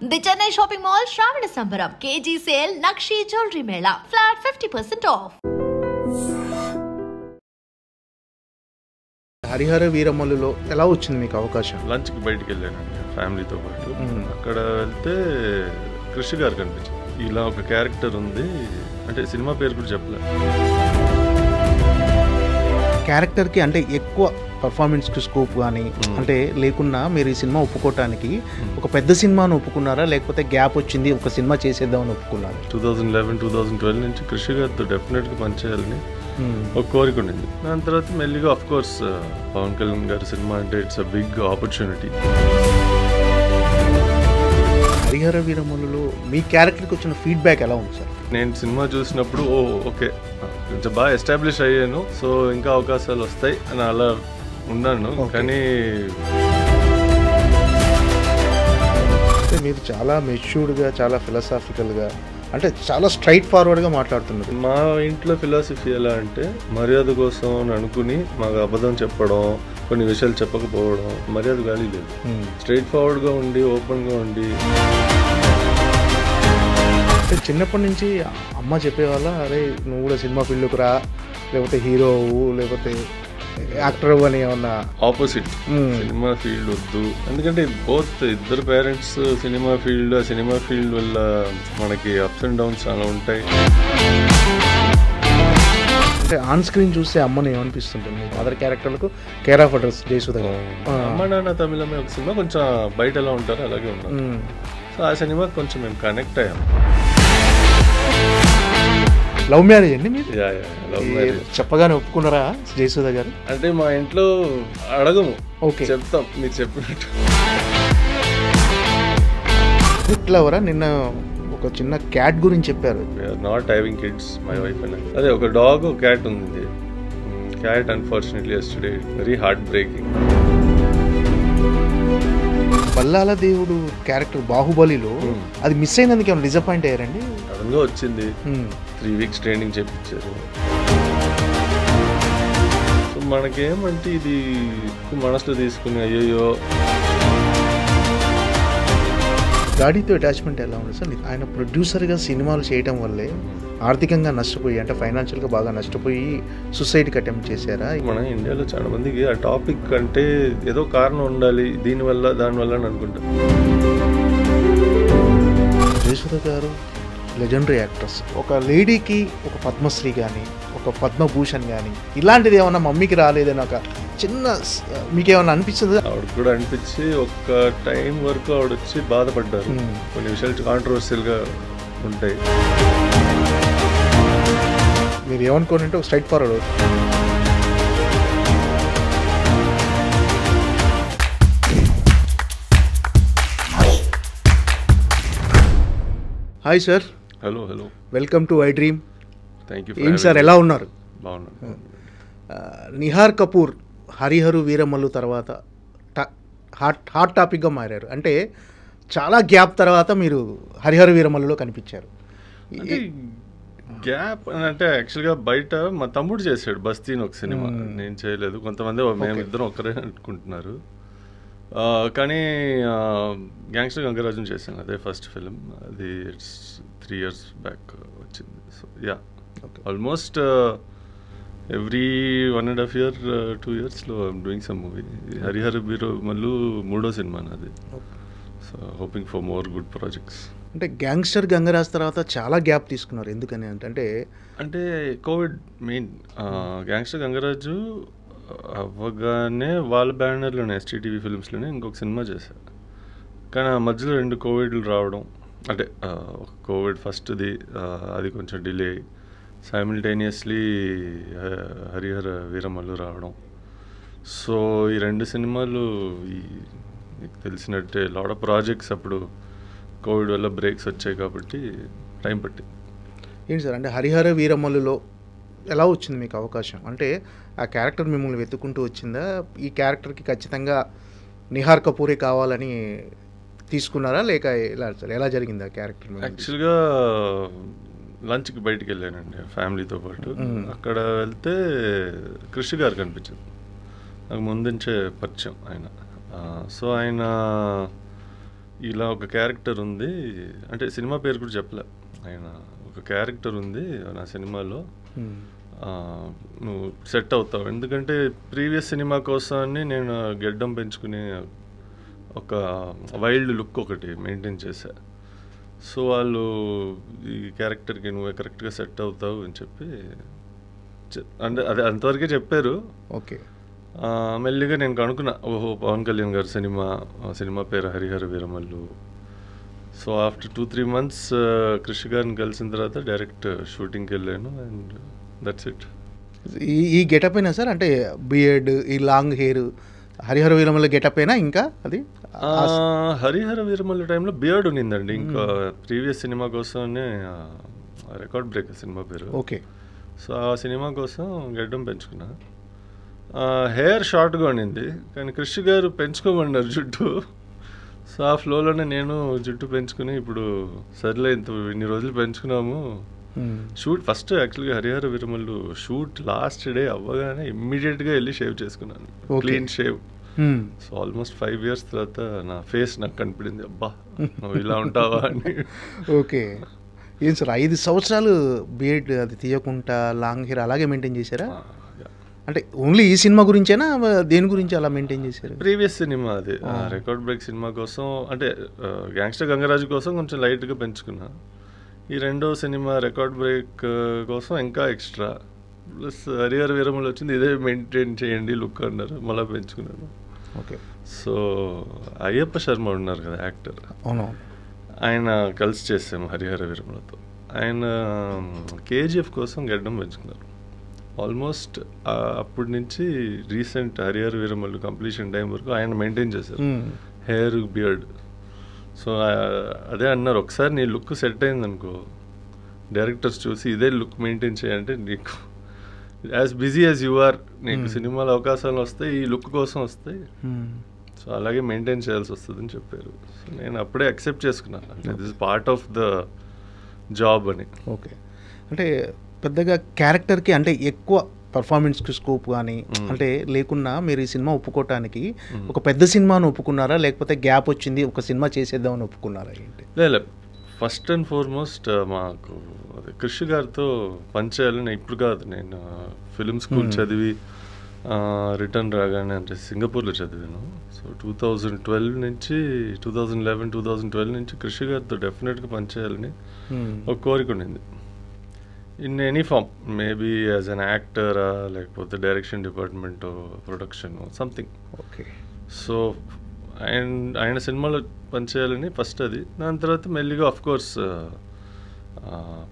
The Chennai shopping mall శ్రావణ సంబరం KG sale నక్షి jewellery mela flat 50% off. Harihara వీరమల్లులో ఎలా వచ్చింది మీకు అవకాశం? లంచ్కి బయటికి వెళ్ళానండి ఫ్యామిలీతో పాటు. అక్కడ వెళ్తే కృషి గారు కనిపించింది. ఇలా ఒక క్యారెక్టర్ ఉంది అంటే సినిమా పేరు కూడా చెప్పలేదు. క్యారెక్టర్కి అంటే ఎక్కువ పర్ఫార్మెన్స్కి స్కోప్ కానీ అంటే లేకున్నా మీరు ఈ సినిమా ఒప్పుకోవటానికి ఒక పెద్ద సినిమాను ఒప్పుకున్నారా, లేకపోతే గ్యాప్ వచ్చింది ఒక సినిమా చేసేద్దామని ఒప్పుకున్నారా? 2011-2012 నుంచి కృషి గారితో డెఫినెట్గా పనిచేయాలని ఒక కోరిక ఉండింది. దాని తర్వాత మెల్లిగా ఆఫ్ కోర్స్ పవన్ కళ్యాణ్ గారి సినిమా అంటే it's a big opportunity. Harihara వీరమల్లులో మీ క్యారెక్టర్కి వచ్చిన ఫీడ్బ్యాక్ ఎలా ఉంది సార్? నేను సినిమా చూసినప్పుడు ఓకే కొంచెం బాగా ఎస్టాబ్లిష్ అయ్యాను, సో ఇంకా అవకాశాలు వస్తాయి అని అలా ఉన్నాను. కానీ మీరు చాలా మెచ్యూర్డ్గా, చాలా ఫిలాసాఫికల్గా, అంటే చాలా స్ట్రైట్ ఫార్వర్డ్గా మాట్లాడుతున్నారు. మా ఇంట్లో ఫిలాసఫీ ఎలా అంటే మర్యాద కోసం అని అనుకుని మాకు అబద్ధం చెప్పడం, కొన్ని విషయాలు చెప్పకపోవడం మర్యాద గాలి లేదు. స్ట్రైట్ ఫార్వర్డ్గా ఉండి ఓపెన్గా ఉండి. చిన్నప్పటి నుంచి అమ్మ చెప్పేవాళ్ళ, అరే నువ్వు కూడా సినిమా ఫీల్డ్కి రా, లేకపోతే హీరో లేకపోతే యాక్టర్ అని ఏమన్నా? ఆపోజిట్, సినిమా ఫీల్డ్ వద్దు. ఎందుకంటే బోత్ ఇద్దరు పేరెంట్స్ సినిమా ఫీల్డ్, ఆ సినిమా ఫీల్డ్ వల్ల మనకి అప్స్ అండ్ డౌన్స్ చాలా ఉంటాయి. అంటే ఆన్ స్క్రీన్ చూస్తే అమ్మని ఏమనిపిస్తుంటుంది? అదర్ క్యారెక్టర్లకు care of address Jayasudha garu. అమ్మ నాన్న తమిళమే ఒక సినిమా కొంచెం బయట ఎలా ఉంటారో అలాగే ఉన్నారు. సో ఆ సినిమాకి కొంచెం మేము కనెక్ట్ అయ్యాము. లవ్ మ్యారేజ్ అండి మీరు? Love marriage. చెప్పగానే ఒప్పుకున్నారా జయసుధ గారు? అంటే మా ఇంట్లో అడగము, ఓకే చెప్తాం మీరు చెప్పినట్టు. ఇట్లవరా నిన్న ఒక చిన్న క్యాట్ గురించి చెప్పారు. Not having kids my wife and అదే ఒక డాగ్ ఒక క్యాట్ ఉంది. Cat unfortunately yesterday very heart breaking. Ballala దేవుడు క్యారెక్టర్ బాహుబలిలో అది మిస్ అయినందుకు ఏమైనా డిసప్పాయింట్ అయ్యారండి? సడన్గా వచ్చింది, 3 weeks ట్రైనింగ్ చేయించారు. సో మనకేమంటే ఇది మనసులో తీసుకుని అయ్యో. గాడితో అటాచ్మెంట్ ఎలా ఉంది సార్? ఆయన ప్రొడ్యూసర్గా సినిమాలు చేయటం వల్లే ఆర్థికంగా నష్టపోయి, అంటే ఫైనాన్షియల్గా బాగా నష్టపోయి సూసైడ్కి అటెంప్ట్ చేశారా? మన ఇండియాలో చాలా మందికి ఆ టాపిక్ అంటే ఏదో కారణం ఉండాలి, దీనివల్ల దానివల్ల అని అనుకుంటాం. జయసుధ గారు లెజెండరీ యాక్ట్రెస్. ఒక లేడీకి ఒక పద్మశ్రీ కానీ, ఒక పద్మభూషణ్ కానీ ఇలాంటిది ఏమన్నా మమ్మీకి రాలేదని ఒక చిన్న మీకేమన్నా అనిపించింది? ఆవిడ కూడా అనిపించి ఒక టైం వరకు ఆవిడ వచ్చి బాధపడ్డారు. కొన్ని విషయాలు కాంట్రవర్షియల్గా ఉంటాయి. మీరు ఏమనుకోని అంటే ఒక straight forward. Hi sir. Hello welcome to I dream. Thank you. ఏంటి సార్ ఎలా ఉన్నారు? బాగున్నాను. నిహార్ కపూర్ హరిహరు వీరమల్లు తర్వాత హాట్ టాపిక్గా మారారు. అంటే చాలా గ్యాప్ తర్వాత మీరు హరిహర వీరమల్లులో కనిపించారు. గ్యాప్ అంటే యాక్చువల్గా బయట మా తమ్ముడు చేశాడు బస్తీని ఒక సినిమా, నేను చేయలేదు. కొంతమంది మేమిద్దరం ఒకరే అనుకుంటున్నారు. కానీ గ్యాంగ్స్టర్ గంగరాజన్ చేశాను, అదే ఫస్ట్ ఫిలిం. అది 3 years బ్యాక్ వచ్చింది. So yeah, almost every 1.5 year 2 yearsలో I'm doing some movie. Harihara Veeramallu 3వ సినిమా నాది. So hoping for more good projects. అంటే గ్యాంగ్స్టర్ గంగరాజ్ తర్వాత చాలా గ్యాప్ తీసుకున్నారు, ఎందుకని అంటే కోవిడ్ మెయిన్. గ్యాంగ్స్టర్ గంగరాజు అవ్వగానే వాళ్ళ బ్యానర్లోనే ఎస్టీటీవీ ఫిల్మ్స్లోనే ఇంకొక సినిమా చేశారు. కానీ ఆ మధ్యలో 2 కోవిడ్లు రావడం, అంటే కోవిడ్ ఫస్ట్ది అది కొంచెం డిలే, సైమిల్టేనియస్లీ హరిహర వీరమల్లు రావడం. సో ఈ 2 సినిమాలు మీకు తెలిసినట్టే లాట్ ఆఫ్ ప్రాజెక్ట్స్ అప్పుడు కోవిడ్ వల్ల బ్రేక్స్ వచ్చాయి కాబట్టి టైం పట్టింది. ఏంటి సార్ అంటే హరిహర వీరమల్లులో ఎలా వచ్చింది మీకు అవకాశం? అంటే ఆ క్యారెక్టర్ మిమ్మల్ని వెతుక్కుంటూ వచ్చిందా? ఈ క్యారెక్టర్కి ఖచ్చితంగా నిహార్ కపూరే కావాలని తీసుకున్నారా, లేక ఎలా జరిగింది ఆ క్యారెక్టర్? యాక్చువల్గా లంచ్కి బయటికి వెళ్ళానండి ఫ్యామిలీతో పాటు. అక్కడ వెళ్తే కృషి గారు కనిపించింది. నాకు ముందు నుంచే పరిచయం ఆయన. సో ఆయన ఇలా ఒక క్యారెక్టర్ ఉంది, అంటే సినిమా పేరు కూడా చెప్పలే ఆయన, ఒక క్యారెక్టర్ ఉంది నా సినిమాలో, నువ్వు సెట్ అవుతావు. ఎందుకంటే ప్రీవియస్ సినిమా కోసాన్ని నేను గెడ్డం పెంచుకుని ఒక వైల్డ్ లుక్ ఒకటి మెయింటైన్ చేశా. సో వాళ్ళు ఈ క్యారెక్టర్కి నువ్వు కరెక్ట్గా సెట్ అవుతావు అని చెప్పి అంటే అదే అంతవరకే చెప్పారు. ఓకే. మెల్లిగా నేను కనుక్కున్నా, ఓహో పవన్ కళ్యాణ్ గారు సినిమా పేరు Harihara Veeramallu. So after 2-3 months కృషి గారిని కలిసిన తర్వాత డైరెక్ట్ షూటింగ్కి వెళ్ళాను అండ్ దట్స్ ఇట్. ఈ గెటప్ అయినా సార్, అంటే బియర్డ్, ఈ long hair Harihara Veeramalla getup అయినా ఇంకా అది హరిహర వీరమల్ల టైంలో బియర్డ్ ఉన్నిందండి. ఇంకా ప్రీవియస్ సినిమా కోసమే రికార్డ్ బ్రేక్ సినిమా పేరు. ఓకే. సో ఆ సినిమా కోసం గడ్డం పెంచుకున్నా. హెయిర్ షార్ట్గా ఉండింది, కానీ కృషి గారు పెంచుకోమన్నారు జుట్టు. సో ఆ ఫ్లోలోనే నేను జుట్టు పెంచుకుని ఇప్పుడు సర్లే ఇన్ని రోజులు పెంచుకున్నాము. షూట్ ఫస్ట్ యాక్చువల్గా Harihara Veeramallu shoot last day అవ్వగానే ఇమ్మీడియట్గా వెళ్ళి షేవ్ చేసుకున్నాను, clean shave. So almost 5 years తర్వాత నా ఫేస్ నాకు కనిపించింది, అబ్బా నువ్వు ఇలా ఉంటావా అని. ఓకే. ఏం సార్ 5 సంవత్సరాలు బియర్డ్ అది తీయకుండా లాంగ్ హెయిర్ అలాగే మెయింటైన్ చేశారా? అంటే ఓన్లీ ఈ సినిమా గురించేనా, దేని గురించి అలా మెయింటైన్ చేశారు? ప్రీవియస్ సినిమా అది రికార్డ్ బ్రేక్ సినిమా కోసం, అంటే గ్యాంగ్స్టర్ గంగరాజు కోసం కొంచెం లైట్గా పెంచుకున్నా. ఈ రెండో సినిమా రికార్డ్ బ్రేక్ కోసం ఇంకా ఎక్స్ట్రా, ప్లస్ హరిహర వీరమల్లు వచ్చింది, ఇదే మెయింటైన్ చేయండి లుక్ అన్నారు, మళ్ళీ పెంచుకున్నాను. ఓకే. సో అయ్యప్ప శర్మ ఉన్నారు కదా యాక్టర్, అవును, ఆయన కలిసి చేసాము హరిహర వీరమల్లతో. ఆయన కేజీఎఫ్ కోసం గడ్డం పెంచుకున్నారు. ఆల్మోస్ట్ అప్పటి నుంచి recent Harihara Veeramallu completion time వరకు ఆయన మెయింటైన్ చేశారు హెయిర్ బియర్డ్. సో అదే అన్నారు, ఒకసారి నీ లుక్ సెట్ అయింది అనుకో, డైరెక్టర్స్ చూసి ఇదే లుక్ మెయింటైన్ చేయాలంటే నీకు as busy as you are, నీకు సినిమాలో అవకాశాలు వస్తాయి, ఈ లుక్ కోసం వస్తాయి, సో అలాగే మెయింటైన్ చేయాల్సి వస్తుందని చెప్పారు. సో నేను అప్పుడే యాక్సెప్ట్ చేసుకున్నాను, అంటే this is part of the job అని. ఓకే. అంటే పెద్దగా క్యారెక్టర్కి అంటే ఎక్కువ పర్ఫార్మెన్స్కి స్కోప్ కానీ అంటే లేకున్నా మీరు ఈ సినిమా ఒప్పుకోవటానికి ఒక పెద్ద సినిమాను ఒప్పుకున్నారా, లేకపోతే గ్యాప్ వచ్చింది ఒక సినిమా చేసేద్దామని ఒప్పుకున్నారా ఏంటి? లేదు, ఫస్ట్ అండ్ ఫార్మోస్ట్ మాకు కృషి గారితో పనిచేయాలని ఇప్పుడు కాదు, నేను ఫిలిం స్కూల్ చదివి రిటర్న్ రాగానే, అంటే సింగపూర్లో చదివాను. సో 2012 నుంచి 2011-2012 నుంచి కృషి గారితో డెఫినెట్గా పనిచేయాలని ఒక కోరిక ఉండింది. In any form, maybe as an యాక్టరా, లేకపోతే direction department, production, something. Okay. So ఆయన సినిమాలో పనిచేయాలని ఫస్ట్ అది. దాని తర్వాత మెల్లిగా ఆఫ్ కోర్స్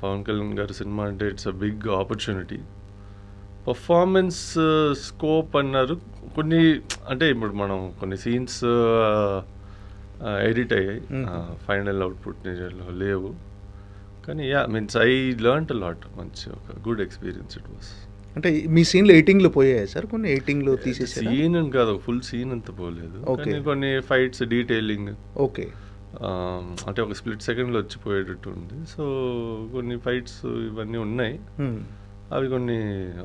పవన్ కళ్యాణ్ గారి సినిమా అంటే it's a big opportunity. Performance scope అన్నారు కొన్ని, అంటే ఇప్పుడు మనం కొన్ని సీన్స్ ఎడిట్ అయ్యాయి, ఫైనల్ అవుట్పుట్ నిజంలో లేవు, కానీ ఐ లెర్న్డ్ అ లాట్, మంచి ఒక గుడ్ ఎక్స్పీరియన్స్ ఇట్ వాస్. అంటే మీ సీన్లో ఎడిటింగ్లో పోయాయి సార్, కొన్ని ఎడిటింగ్లో తీసేసారు? సీన్ అని కాదు, ఫుల్ సీన్ అంతా పోలేదు, కొన్ని ఫైట్స్ డీటెయిలింగ్. ఓకే. అంటే ఒక స్ప్లిట్ సెకండ్లో వచ్చిపోయేటట్టు ఉంది. సో కొన్ని ఫైట్స్ ఇవన్నీ ఉన్నాయి, అవి కొన్ని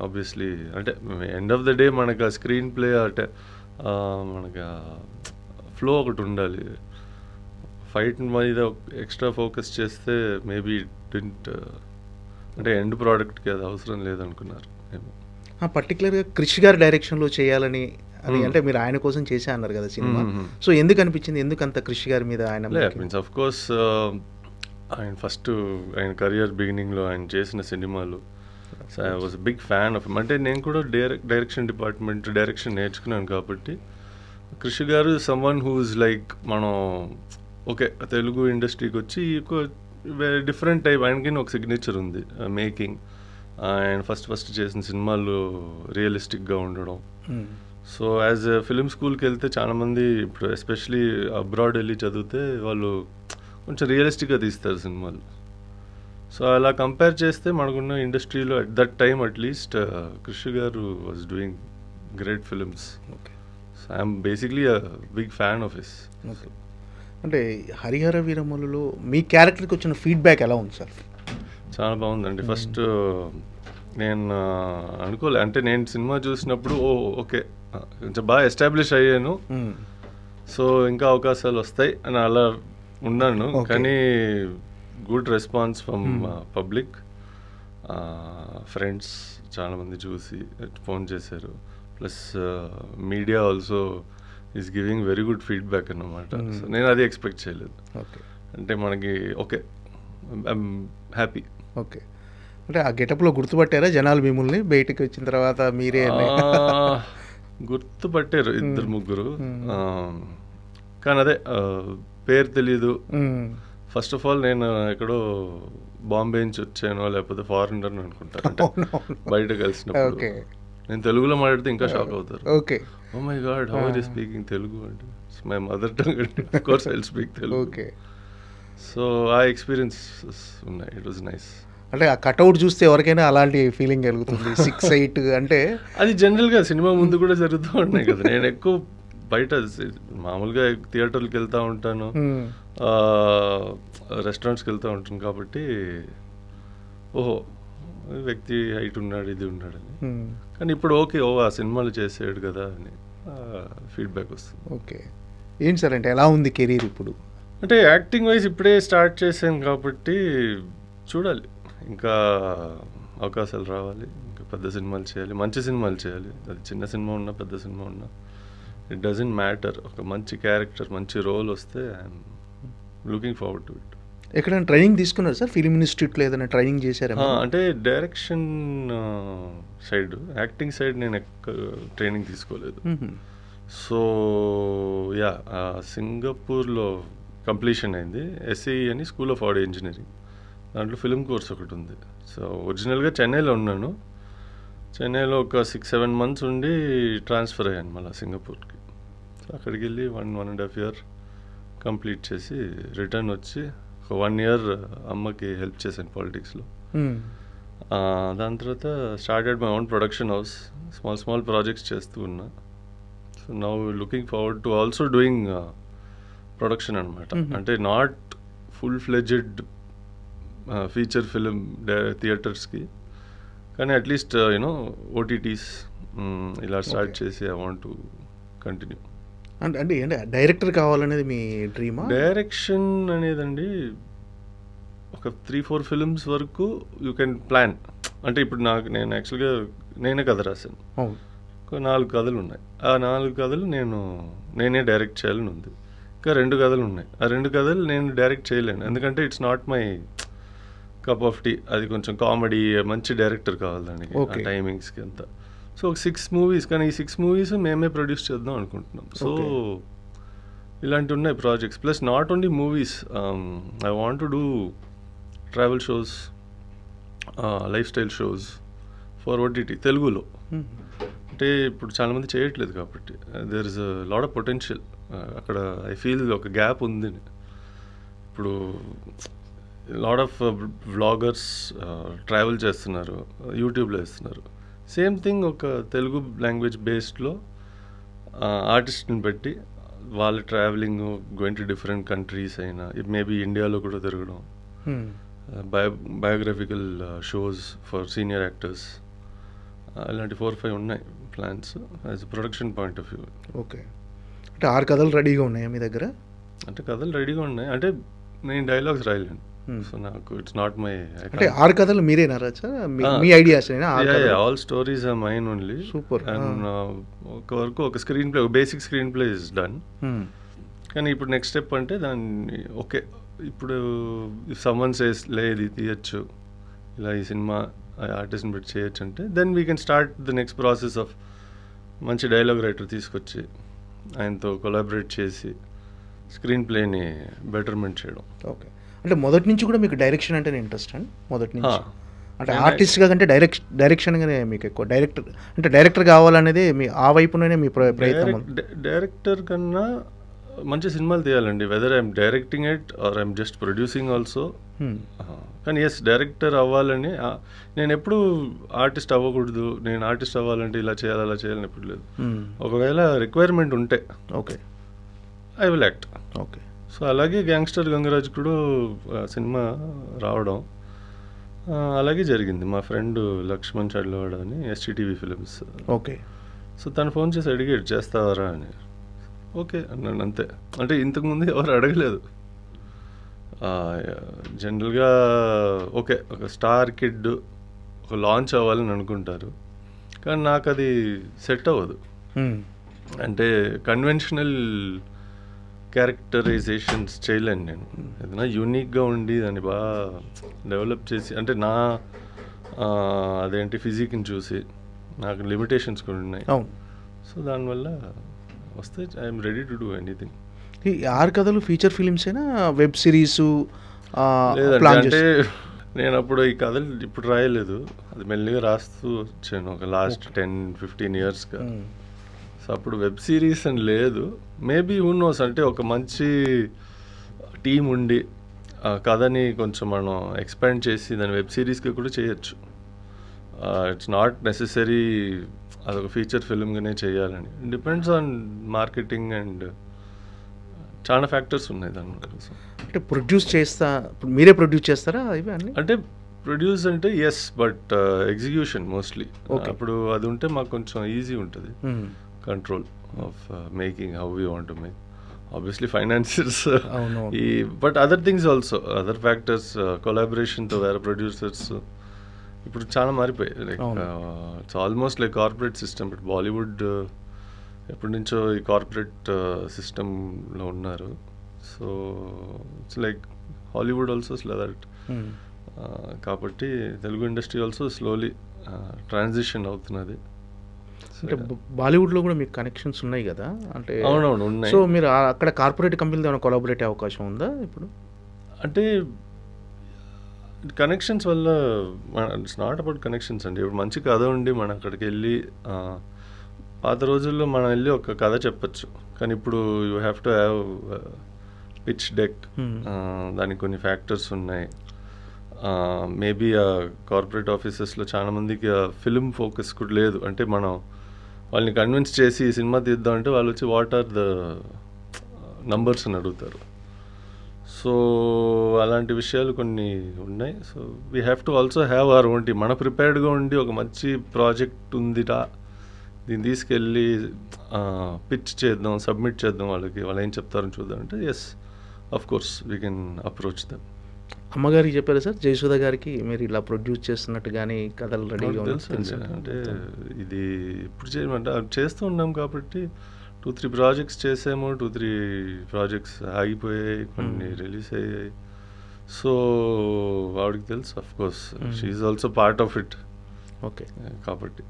ఆబ్వియస్లీ అంటే ఎండ్ ఆఫ్ ద డే మనకు ఆ స్క్రీన్ ప్లే అంటే మనకు ఫ్లో ఒకటి ఉండాలి. ఫైట్ మీద ఎక్స్ట్రా ఫోకస్ చేస్తే మేబీ డింట్, అంటే ఎండ్ ప్రోడక్ట్కి అది అవసరం లేదనుకున్నారు ఏమో. పర్టికులర్గా కృషి గారి డైరెక్షన్లో చేయాలని అది, అంటే మీరు ఆయన కోసం చేసే అన్నారు కదా సినిమా, సో ఎందుకు అనిపించింది, ఎందుకు అంత కృషి గారి మీద ఆయన? మీన్స్ ఆఫ్ కోర్స్ ఆయన ఫస్ట్ ఆయన కెరియర్ బిగినింగ్లో ఆయన చేసిన సినిమాలు, so I was big fan of. అంటే నేను కూడా డైరెక్షన్ డిపార్ట్మెంట్ డైరెక్షన్ నేర్చుకున్నాను కాబట్టి కృషి గారు సమ్వన్ హూజ్ లైక్, మనం ఓకే తెలుగు ఇండస్ట్రీకి వచ్చి డిఫరెంట్ టైప్, ఆయనకి ఒక సిగ్నేచర్ ఉంది మేకింగ్. ఆయన ఫస్ట్ చేసిన సినిమాలు రియలిస్టిక్గా ఉండడం. సో యాజ్ ఫిలిం స్కూల్కి వెళ్తే చాలామంది ఇప్పుడు ఎస్పెషలీ అబ్రాడ్ వెళ్ళి చదివితే వాళ్ళు కొంచెం రియలిస్టిక్గా తీస్తారు సినిమాలు. సో అలా కంపేర్ చేస్తే మనకున్న ఇండస్ట్రీలో at that time at least Krish గారు was doing great films. Okay. So I'm basically a big fan of his. Okay. అంటే హరిహర వీరమల్లులో మీ క్యారెక్టర్కి వచ్చిన ఫీడ్బ్యాక్ ఎలా ఉంది సార్? చాలా బాగుందండి. ఫస్ట్ నేను అనుకోలే, అంటే నేను సినిమా చూసినప్పుడు ఓకే కొంచెం బాగా ఎస్టాబ్లిష్ అయ్యాను, సో ఇంకా అవకాశాలు వస్తాయి అని అలా ఉన్నాను, Okay. కానీ good response from public, friends చాలామంది చూసి ఫోన్ చేశారు. Plus media also is giving very good feedback అన్నమాట. సో నేను అది ఎక్స్పెక్ట్ చేయలేదు. ఓకే అంటే మనకి ఓకే, ఐఎమ్ హ్యాపీ. ఓకే. అంటే ఆ గెటప్లో గుర్తుపట్టారా జనాలు మిమ్మల్ని బయటికి వచ్చిన తర్వాత మీరే గుర్తుపట్టారు ఇద్దరు ముగ్గురు, కానీ అదే పేరు తెలీదు. ఫస్ట్ ఆఫ్ ఆల్ నేను ఎక్కడో బాంబే నుంచి వచ్చానో లేకపోతే ఫారినర్ అనుకుంటారు, అంటే బయట కలిసినప్పుడు. ఓకే. నేను తెలుగులో మాట్లాడితే ఇంకా షాక్ అవుతారు. Okay. Oh my god, how are you speaking Telugu అంటే మై మదర్ టంగ్ అంటే of course I will speak Telugu. Okay. So ఆ ఎక్స్పీరియన్సెస్ ఉన్నాయి. It was nice. అంటే ఆ కట్అవుట్ చూస్తే ఎవరికైనా అలాంటి ఫీలింగ్ కలుగుతుంది. 6'8" అంటే అది జనరల్గా సినిమా ముందు కూడా జరుగుతూ ఉన్నాయి కదా. నేను ఎక్కువ బయట మామూలుగా థియేటర్కి వెళ్తూ ఉంటాను, రెస్టారెంట్స్కి వెళ్తూ ఉంటాను, కాబట్టి ఓహో వ్యక్తి హైట్ ఉన్నాడు, ఇది ఉన్నాడని. కానీ ఇప్పుడు ఓకే, ఆ సినిమాలు చేసాడు కదా అని ఫీడ్బ్యాక్ వస్తుంది. ఓకే. ఏంటి సార్ అంటే ఎలా ఉంది కెరీర్ ఇప్పుడు? అంటే యాక్టింగ్ వైజ్ ఇప్పుడే స్టార్ట్ చేశాను కాబట్టి చూడాలి, ఇంకా అవకాశాలు రావాలి, ఇంకా పెద్ద సినిమాలు చేయాలి, మంచి సినిమాలు చేయాలి. అది చిన్న సినిమా ఉన్నా పెద్ద సినిమా ఉన్నా ఇట్ డజంట్ మ్యాటర్. ఒక మంచి క్యారెక్టర్, మంచి రోల్ వస్తే I'm looking forward to it. ఎక్కడైనా ట్రైనింగ్ తీసుకున్నారు సార్? ఫిలిం ఇన్స్టిట్యూట్లో ఏదైనా ట్రైనింగ్ చేశారా? అంటే డైరెక్షన్ సైడ్, యాక్టింగ్ సైడ్ నేను ట్రైనింగ్ తీసుకోలేదు. సో యా, సింగపూర్లో కంప్లీషన్ అయింది. ఎస్ఈ అని స్కూల్ ఆఫ్ ఆడియో ఇంజనీరింగ్, దాంట్లో ఫిల్మ్ కోర్స్ ఒకటి ఉంది. సో ఒరిజినల్గా చెన్నైలో ఉన్నాను. చెన్నైలో ఒక 6-7 మంత్స్ ఉండి ట్రాన్స్ఫర్ అయ్యాను మళ్ళీ సింగపూర్కి. సో అక్కడికి వెళ్ళి 1.5 year కంప్లీట్ చేసి రిటర్న్ వచ్చి ఒక 1 year అమ్మకి హెల్ప్ చేశాను పాలిటిక్స్లో. దాని తర్వాత started my own production house, small projects చేస్తూ ఉన్నా. So now looking forward to also doing production అనమాట. అంటే not full fledged feature film థియేటర్స్కి, కానీ అట్లీస్ట్ యూనో ఓటీటీస్ ఇలా స్టార్ట్ చేసి ఐ వాంట్ టు కంటిన్యూ. అంటే డైరెక్టర్ కావాలనేది మీ డ్రీమా? డైరెక్షన్ అనేదండి ఒక 3-4 ఫిల్మ్స్ వరకు యూ కెన్ ప్లాన్. అంటే ఇప్పుడు నేను యాక్చువల్గా నేనే కథ రాశాను, ఒక 4 కథలు ఉన్నాయి. ఆ 4 కథలు నేనే డైరెక్ట్ చేయాలని ఉంది. ఇంకా 2 కథలు ఉన్నాయి. ఆ 2 కథలు నేను డైరెక్ట్ చేయలేను, ఎందుకంటే it's not my cup of tea. అది కొంచెం కామెడీ, మంచి డైరెక్టర్ కావాలి దానికి, ఆ టైమింగ్స్కి అంతా. సో 6 movies, కానీ ఈ 6 movies మేమే ప్రొడ్యూస్ చేద్దాం అనుకుంటున్నాం. సో ఇలాంటివి ఉన్నాయి projects. Plus not only movies, I want to do travel shows, lifestyle shows for OTT తెలుగులో. అంటే ఇప్పుడు చాలామంది చేయట్లేదు కాబట్టి there is a lot of potential అక్కడ. ఐ ఫీల్ ఒక గ్యాప్ ఉంది. ఇప్పుడు లాట్ ఆఫ్ వ్లాగర్స్ ట్రావెల్ చేస్తున్నారు, యూట్యూబ్లో వేస్తున్నారు. సేమ్ థింగ్ ఒక తెలుగు లాంగ్వేజ్ బేస్డ్లో ఆర్టిస్ట్ని పెట్టి వాళ్ళ travelling, going to different countries అయినా, మేబీ ఇండియాలో కూడా తిరగడం, biographical shows for senior actors, ఇలాంటి 4-5 ఉన్నాయి plans as production point of view. Okay. అంటే 6 కథలు రెడీగా ఉన్నాయా మీ దగ్గర? అంటే కథలు రెడీగా ఉన్నాయి, అంటే నేను డైలాగ్స్ రాయలేను. సో నాకు ఇట్స్ నాట్ మై. అంటే 6 కథలు మీరేనా రాచా? మీ ideas? All stories are mine only. Super. And ఒక వరకు ఒక screenplay, basic screenplay is done. కానీ ఇప్పుడు నెక్స్ట్ స్టెప్ అంటే దాన్ని ఓకే, ఇప్పుడు ఇఫ్ సమ్మన్ సేస్ లే ఇది తీయచ్చు, ఇలా ఈ సినిమా ఆర్టిస్ట్ని పెట్టి చేయొచ్చు అంటే, then we can start the next process of మంచి డైలాగ్ రైటర్ తీసుకొచ్చి ఆయనతో కొలాబరేట్ చేసి స్క్రీన్ ప్లేని బెటర్మెంట్ చేయడం. ఓకే. అంటే మొదటి నుంచి కూడా మీకు డైరెక్షన్ అంటేనే ఇంట్రెస్ట్ అండి? మొదటి నుంచి అంటే ఆర్టిస్ట్గా కంటే డైరెక్షన్గానే మీకు ఎక్కువ డైరెక్టర్ కావాలనేది మీ ఆ వైపునే మీ ప్రయత్నం? డైరెక్టర్ కన్నా మంచి సినిమాలు తీయాలండి, whether I'm directing it or I'm just producing also. కానీ ఎస్, డైరెక్టర్ అవ్వాలని నేను ఎప్పుడు ఆర్టిస్ట్ అవ్వకూడదు, నేను ఆర్టిస్ట్ అవ్వాలంటే ఇలా చేయాలి అలా చేయాలని ఎప్పుడు లేదు. ఒకవేళ రిక్వైర్మెంట్ ఉంటే okay I will act. Okay. So అలాగే గ్యాంగ్స్టర్ గంగరాజ్ కూడా సినిమా రావడం అలాగే జరిగింది. మా ఫ్రెండ్ లక్ష్మణ్ చడ్లవాడ అని ఎస్టీటీవీ ఫిలిమ్స్. ఓకే. సో తను ఫోన్ చేసి అడిగాడు చేస్తావారా అని. ఓకే అన్నాను, అంతే. అంటే ఇంతకుముందు ఎవరు అడగలేదు. జనరల్గా ఓకే, ఒక స్టార్ కిడ్ ఒక లాంచ్ అవ్వాలని అనుకుంటారు, కానీ నాకు అది సెట్ అవ్వదు. అంటే కన్వెన్షనల్ క్యారెక్టరైజేషన్స్ చేయలేను నేను. ఏదైనా యూనిక్గా ఉండి దాన్ని బాగా డెవలప్ చేసి, అంటే నా అదేంటి ఫిజిక్ని చూసి నాకు లిమిటేషన్స్ కూడా ఉన్నాయి. సో దానివల్ల వస్తే I'm ready to do anything. ఈ 6 కథలు ఫీచర్ ఫిలిమ్స్ అయినా వెబ్ సిరీస్? లేదండి, అంటే నేను అప్పుడు ఈ కథలు ఇప్పుడు రాయలేదు, అది మెల్లిగా రాస్తూ వచ్చాను ఒక లాస్ట్ 10-15 ఇయర్స్గా. సో అప్పుడు వెబ్ సిరీస్ అని లేదు. మేబీ హూ నోస్, అంటే ఒక మంచి టీం ఉండి ఆ కథని కొంచెం మనం ఎక్స్పాండ్ చేసి దాన్ని వెబ్ సిరీస్గా కూడా చేయొచ్చు. ఇట్స్ నాట్ నెసెసరీ అదొక ఫీచర్ ఫిల్మ్గానే చేయాలని. డిపెండ్స్ ఆన్ మార్కెటింగ్ అండ్ చాలా ఫ్యాక్టర్స్ ఉన్నాయి దాని కోసం. అంటే ప్రొడ్యూస్ మీరే ప్రొడ్యూస్ చేస్తారా ఇవి అన్నీ? అంటే ప్రొడ్యూస్ అంటే ఎస్, బట్ ఎగ్జిక్యూషన్ మోస్ట్లీ. అప్పుడు అది ఉంటే మాకు కొంచెం ఈజీ ఉంటుంది control of making, how we want to make. Obviously financiers, but other things also, other factors, కొలాబరేషన్తో వేరే ప్రొడ్యూసర్స్ ఇప్పుడు చాలా మారిపోయాయి. Like it's almost like corporate system. But Bollywood ఎప్పటి నుంచో ఈ కార్పొరేట్ సిస్టంలో ఉన్నారు. So it's like Hollywood also that. కాబట్టి Telugu industry also slowly transition అవుతున్నది. అంటే బాలీవుడ్లో కూడా మీకు కనెక్షన్స్ ఉన్నాయి కదా? అంటే అవునవును ఉన్నాయి. సో మీరు అక్కడ కార్పొరేట్ కంపెనీతో ఏమైనా కొలాబరేట్ అయ్యే అవకాశం ఉందా ఇప్పుడు? అంటే కనెక్షన్స్ వల్ల ఇట్స్ నాట్ అబౌట్ కనెక్షన్స్ అండి. ఇప్పుడు మంచి కథ ఉండి మనం అక్కడికి వెళ్ళి, పాత రోజుల్లో మనం వెళ్ళి ఒక కథ చెప్పచ్చు, కానీ ఇప్పుడు you have to have pitch deck, దానికి కొన్ని ఫ్యాక్టర్స్ ఉన్నాయి. మేబీ ఆ కార్పొరేట్ ఆఫీసెస్లో చాలా మందికి ఫిల్మ్ ఫోకస్ కూడా లేదు. అంటే మనం వాళ్ళని కన్విన్స్ చేసి సినిమా తీద్దామంటే వాళ్ళు వచ్చి వాట్ ఆర్ ద నంబర్స్ అని అడుగుతారు. సో అలాంటి విషయాలు కొన్ని ఉన్నాయి. So we have to also have our own team. మన ప్రిపేర్డ్గా ఉండి ఒక మంచి ప్రాజెక్ట్ ఉందిరా, దీన్ని తీసుకెళ్ళి పిచ్ చేద్దాం, సబ్మిట్ చేద్దాం, వాళ్ళు ఏం చెప్తారని చూద్దాం అంటే yes, of course we can approach them. అమ్మగారికి చెప్పారు సార్, జయసుధ గారికి మీరు ఇలా ప్రొడ్యూస్ చేస్తున్నట్టు కానీ కథలు రెడీగా తెలుసు? అంటే ఇది ఇప్పుడు చేయమంటే చేస్తూ ఉన్నాం కాబట్టి 2-3 ప్రాజెక్ట్స్ చేసాము, 2-3 ప్రాజెక్ట్స్ ఆగిపోయాయి, కొన్ని రిలీజ్ అయ్యాయి. సో ఆవిడకి తెలుసు, of course she's also part of it. Okay, కాబట్టి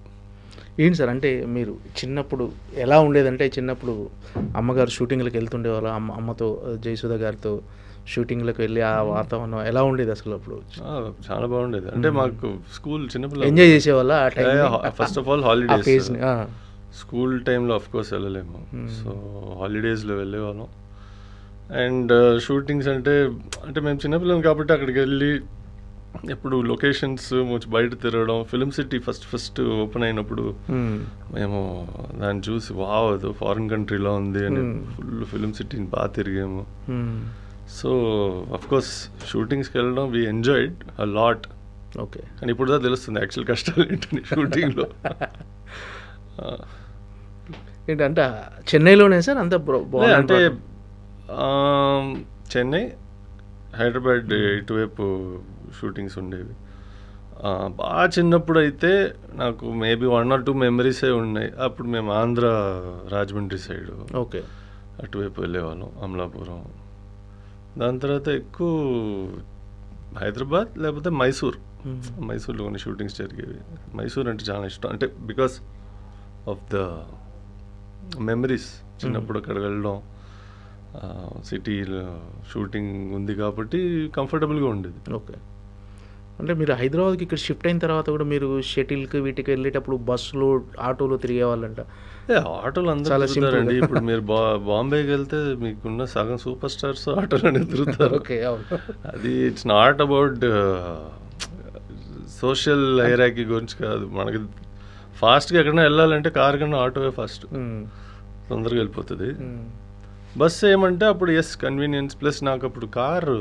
ఏంటి సార్, అంటే మీరు చిన్నప్పుడు ఎలా ఉండేదంటే, చిన్నప్పుడు అమ్మగారు షూటింగ్లకు వెళ్తుండేవాళ్ళ, అమ్మతో జయసుధ గారితో షూటింగ్లకు వెళ్ళి ఆ వాతావరణం ఎలా ఉండేది అసలు? అప్పుడు చాలా బాగుండేది. అంటే మాకు స్కూల్ చిన్నపిల్లలు ఎంజాయ్ చేసేవాళ్ళ ఆ time? First of all holidays, school టైంలో ఆఫ్ కోర్స్ వెళ్ళలేము. సో హాలిడేస్లో వెళ్ళేవాళ్ళం. అండ్ షూటింగ్స్ అంటే మేము చిన్నపిల్లలం కాబట్టి అక్కడికి వెళ్ళి ఎప్పుడు లొకేషన్స్ బయట తిరగడం. ఫిల్మ్ సిటీ ఫస్ట్ ఓపెన్ అయినప్పుడు మేము దాన్ని చూసి వావ్, అది ఫారిన్ కంట్రీలో ఉంది అని ఫుల్ ఫిల్మ్ సిటీని బాగా తిరిగాము. సో అఫ్ కోర్స్ షూటింగ్స్కి వెళ్ళడం we enjoyed a lot. Okay, కానీ ఇప్పుడు దా తెలుస్తుంది యాక్చువల్ కష్టాలు ఏంటని షూటింగ్లో. ఏంటంటే చెన్నైలోనే సార్ అంత? అంటే చెన్నై, హైదరాబాద్ ఇటువైపు షూటింగ్స్ ఉండేవి. బాగా చిన్నప్పుడు అయితే నాకు మేబీ 1 or 2 మెమరీసే ఉన్నాయి. అప్పుడు మేము ఆంధ్ర, రాజమండ్రి సైడ్, ఓకే, అటువైపు వెళ్ళేవాళ్ళం, అమలాపురం. దాని తర్వాత ఎక్కువ హైదరాబాద్ లేకపోతే మైసూర్లో కొన్ని షూటింగ్స్ జరిగేవి. మైసూర్ అంటే చాలా ఇష్టం, అంటే బికాస్ ఆఫ్ ద మెమరీస్. చిన్నప్పుడు అక్కడ వెళ్ళడం, సిటీలో షూటింగ్ ఉంది కాబట్టి కంఫర్టబుల్గా ఉండేది. ఓకే, అంటే మీరు హైదరాబాద్కి ఇక్కడ షిఫ్ట్ అయిన తర్వాత కూడా మీరు షటిల్కి వీటికి వెళ్ళేటప్పుడు బస్సులో, ఆటోలో తిరిగే వాళ్ళంట? ఆటోలు అందరూ తిరుగుతారండి. ఇప్పుడు మీరు బాంబేకి వెళ్తే మీకున్న సగం సూపర్ స్టార్స్ ఆటోలోనే తిరుగుతారు. ఓకే, అది it's not about social hierarchy గురించి కాదు. మనకి ఫాస్ట్గా ఎక్కడైనా వెళ్ళాలంటే కార్ కన్నా ఆటోవే ఫస్ట్, తొందరగా వెళ్ళిపోతుంది. బస్సు ఏమంటే అప్పుడు ఎస్ కన్వీనియన్స్, ప్లస్ నాకు అప్పుడు కారు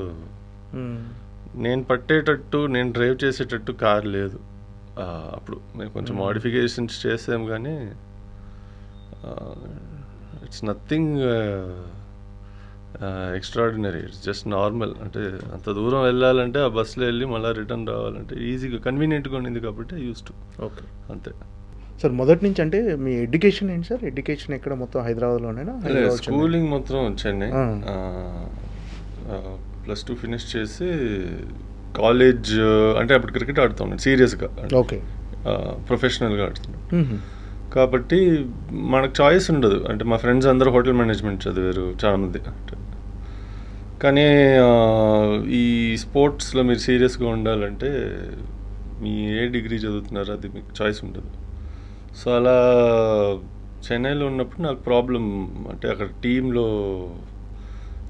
నేను పట్టేటట్టు, నేను డ్రైవ్ చేసేటట్టు కార్ లేదు అప్పుడు. మేము కొంచెం మోడిఫికేషన్స్ చేసాము కానీ it's nothing extraordinary. It's just normal. అంటే అంత దూరం వెళ్ళాలంటే ఆ బస్సులో వెళ్ళి మళ్ళీ రిటర్న్ రావాలంటే ఈజీగా కన్వీనియంట్గా ఉండింది కాబట్టి యూస్ టు. ఓకే అంతే సార్. మొదటి నుంచి అంటే మీ ఎడ్యుకేషన్ ఏంటి సార్? ఎడ్యుకేషన్ ఎక్కడ? మొత్తం హైదరాబాద్లోనేనా? స్కూలింగ్ మొత్తం చెన్నై. +2 ఫినిష్ చేసి కాలేజ్ అంటే అప్పుడు క్రికెట్ ఆడుతున్నాను సీరియస్గా. ఓకే. ప్రొఫెషనల్గా ఆడుతున్నాను కాబట్టి మనకు చాయిస్ ఉండదు. అంటే మా ఫ్రెండ్స్ అందరూ హోటల్ మేనేజ్మెంట్ చదివారు చాలామంది. కానీ ఈ స్పోర్ట్స్లో మీరు సీరియస్గా ఉండాలంటే మీ ఏ డిగ్రీ చదువుతున్నారో అది మీకు చాయిస్ ఉండదు. సో అలా చెన్నైలో ఉన్నప్పుడు నాకు ప్రాబ్లం అంటే అక్కడ టీంలో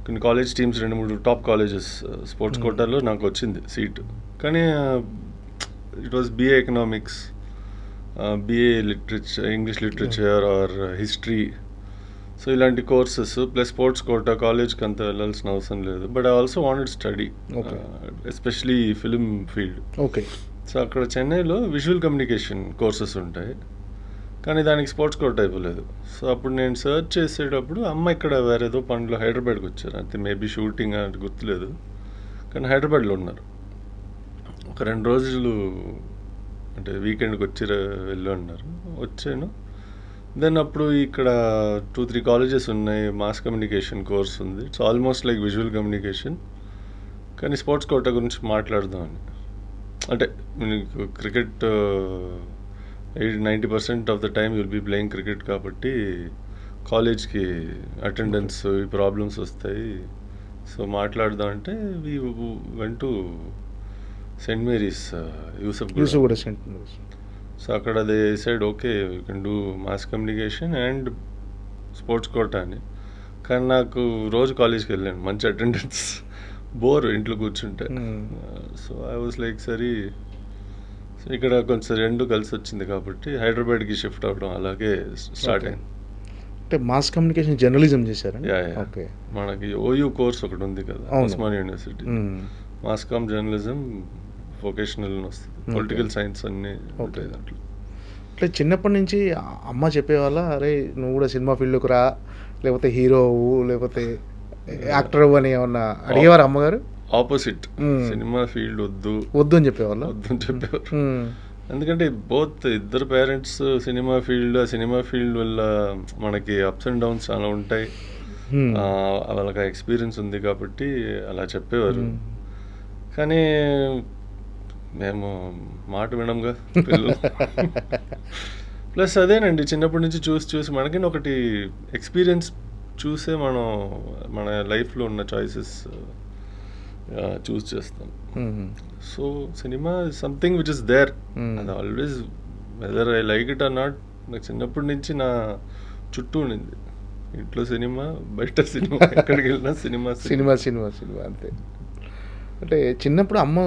కొన్ని college teams 2-3 top colleges sports కోటాలో నాకు వచ్చింది సీటు. కానీ it was BA economics, BA literature, English literature or history. So ఇలాంటి కోర్సెస్ ప్లస్ స్పోర్ట్స్ కోటా కాలేజ్కి అంత వెళ్ళాల్సిన అవసరం లేదు. But I also wanted study especially film field. Okay. So అక్కడ చెన్నైలో విజువల్ కమ్యూనికేషన్ కోర్సెస్ ఉంటాయి కానీ దానికి స్పోర్ట్స్ కోటా అయిపోలేదు. సో అప్పుడు నేను సర్చ్ చేసేటప్పుడు అమ్మ ఇక్కడ వేరేదో పనులు హైదరాబాద్కి వచ్చారు. అంతే మేబీ షూటింగ్ అంటే గుర్తులేదు. కానీ హైదరాబాద్లో ఉన్నారు. ఒక 2 రోజులు అంటే వీకెండ్కి వచ్చి వెళ్ళి ఉన్నారు. వచ్చాను. దెన్ అప్పుడు ఇక్కడ 2-3 కాలేజెస్ ఉన్నాయి. మాస్ కమ్యూనికేషన్ కోర్స్ ఉంది. It's almost like visual communication కానీ స్పోర్ట్స్ కోటా గురించి మాట్లాడదామని. అంటే మీకు cricket 90% of the time you'll be playing cricket కాబట్టి కాలేజ్కి అటెండెన్స్ ఈ ప్రాబ్లమ్స్ వస్తాయి. సో మాట్లాడదాం అంటే we went to saint Mary's Yousuf. So అక్కడ they said okay you can do mass communication and sports quota అని. కానీ నాకు రోజు కాలేజ్కి వెళ్ళాను, మంచి అటెండెన్స్, బోర్ ఇంట్లో కూర్చుంటే. సో ఐ వాజ్ లైక్ సరే ఇక్కడ కొంచెం 2 కలిసి వచ్చింది కాబట్టి హైదరాబాద్కి షిఫ్ట్ అవ్వడం అలాగే స్టార్ట్ అయింది. అంటే మాస్ కమ్యూనికేషన్ జర్నలిజం చేశారు. ఓకే. మనకి OU కోర్స్ ఒకటి ఉంది కదా Osmania university, mass com journalism vocational వస్తుంది, పొలిటికల్ సైన్స్ అన్నీ ఉంటాయి దాంట్లో. అంటే చిన్నప్పటి నుంచి అమ్మ చెప్పేవాళ్ళ అరే నువ్వు కూడా సినిమా ఫీల్డ్లోకి రా, లేకపోతే హీరో అవ్వు, లేకపోతే యాక్టర్ అవ్వు అని ఏమన్నా అడిగేవారు అమ్మగారు? ఆపోజిట్, సినిమా ఫీల్డ్ వద్దు అని చెప్పేవాళ్ళు. ఎందుకంటే బోత్ ఇద్దరు పేరెంట్స్ సినిమా ఫీల్డ్, ఆ సినిమా ఫీల్డ్ వల్ల మనకి అప్స్ అండ్ డౌన్స్ చాలా ఉంటాయి. వాళ్ళకి ఎక్స్పీరియన్స్ ఉంది కాబట్టి అలా చెప్పేవారు. కానీ మేము మాట వినంగా పిల్లలు. ప్లస్ అదేనండి చిన్నప్పటి నుంచి చూసి మనకి ఒకటి ఎక్స్పీరియన్స్ చూసే మనం మన లైఫ్లో ఉన్న చాయిసెస్ చూస్ చేస్తాం. So cinema is something which is there. అది always whether I like it or not, నాకు చిన్నప్పటి నుంచి నా చుట్టూ ఉండింది. ఇంట్లో సినిమా, బయట సినిమా, ఎక్కడికి వెళ్ళినా సినిమా సినిమా సినిమా సినిమా అంతే. అంటే చిన్నప్పుడు అమ్మ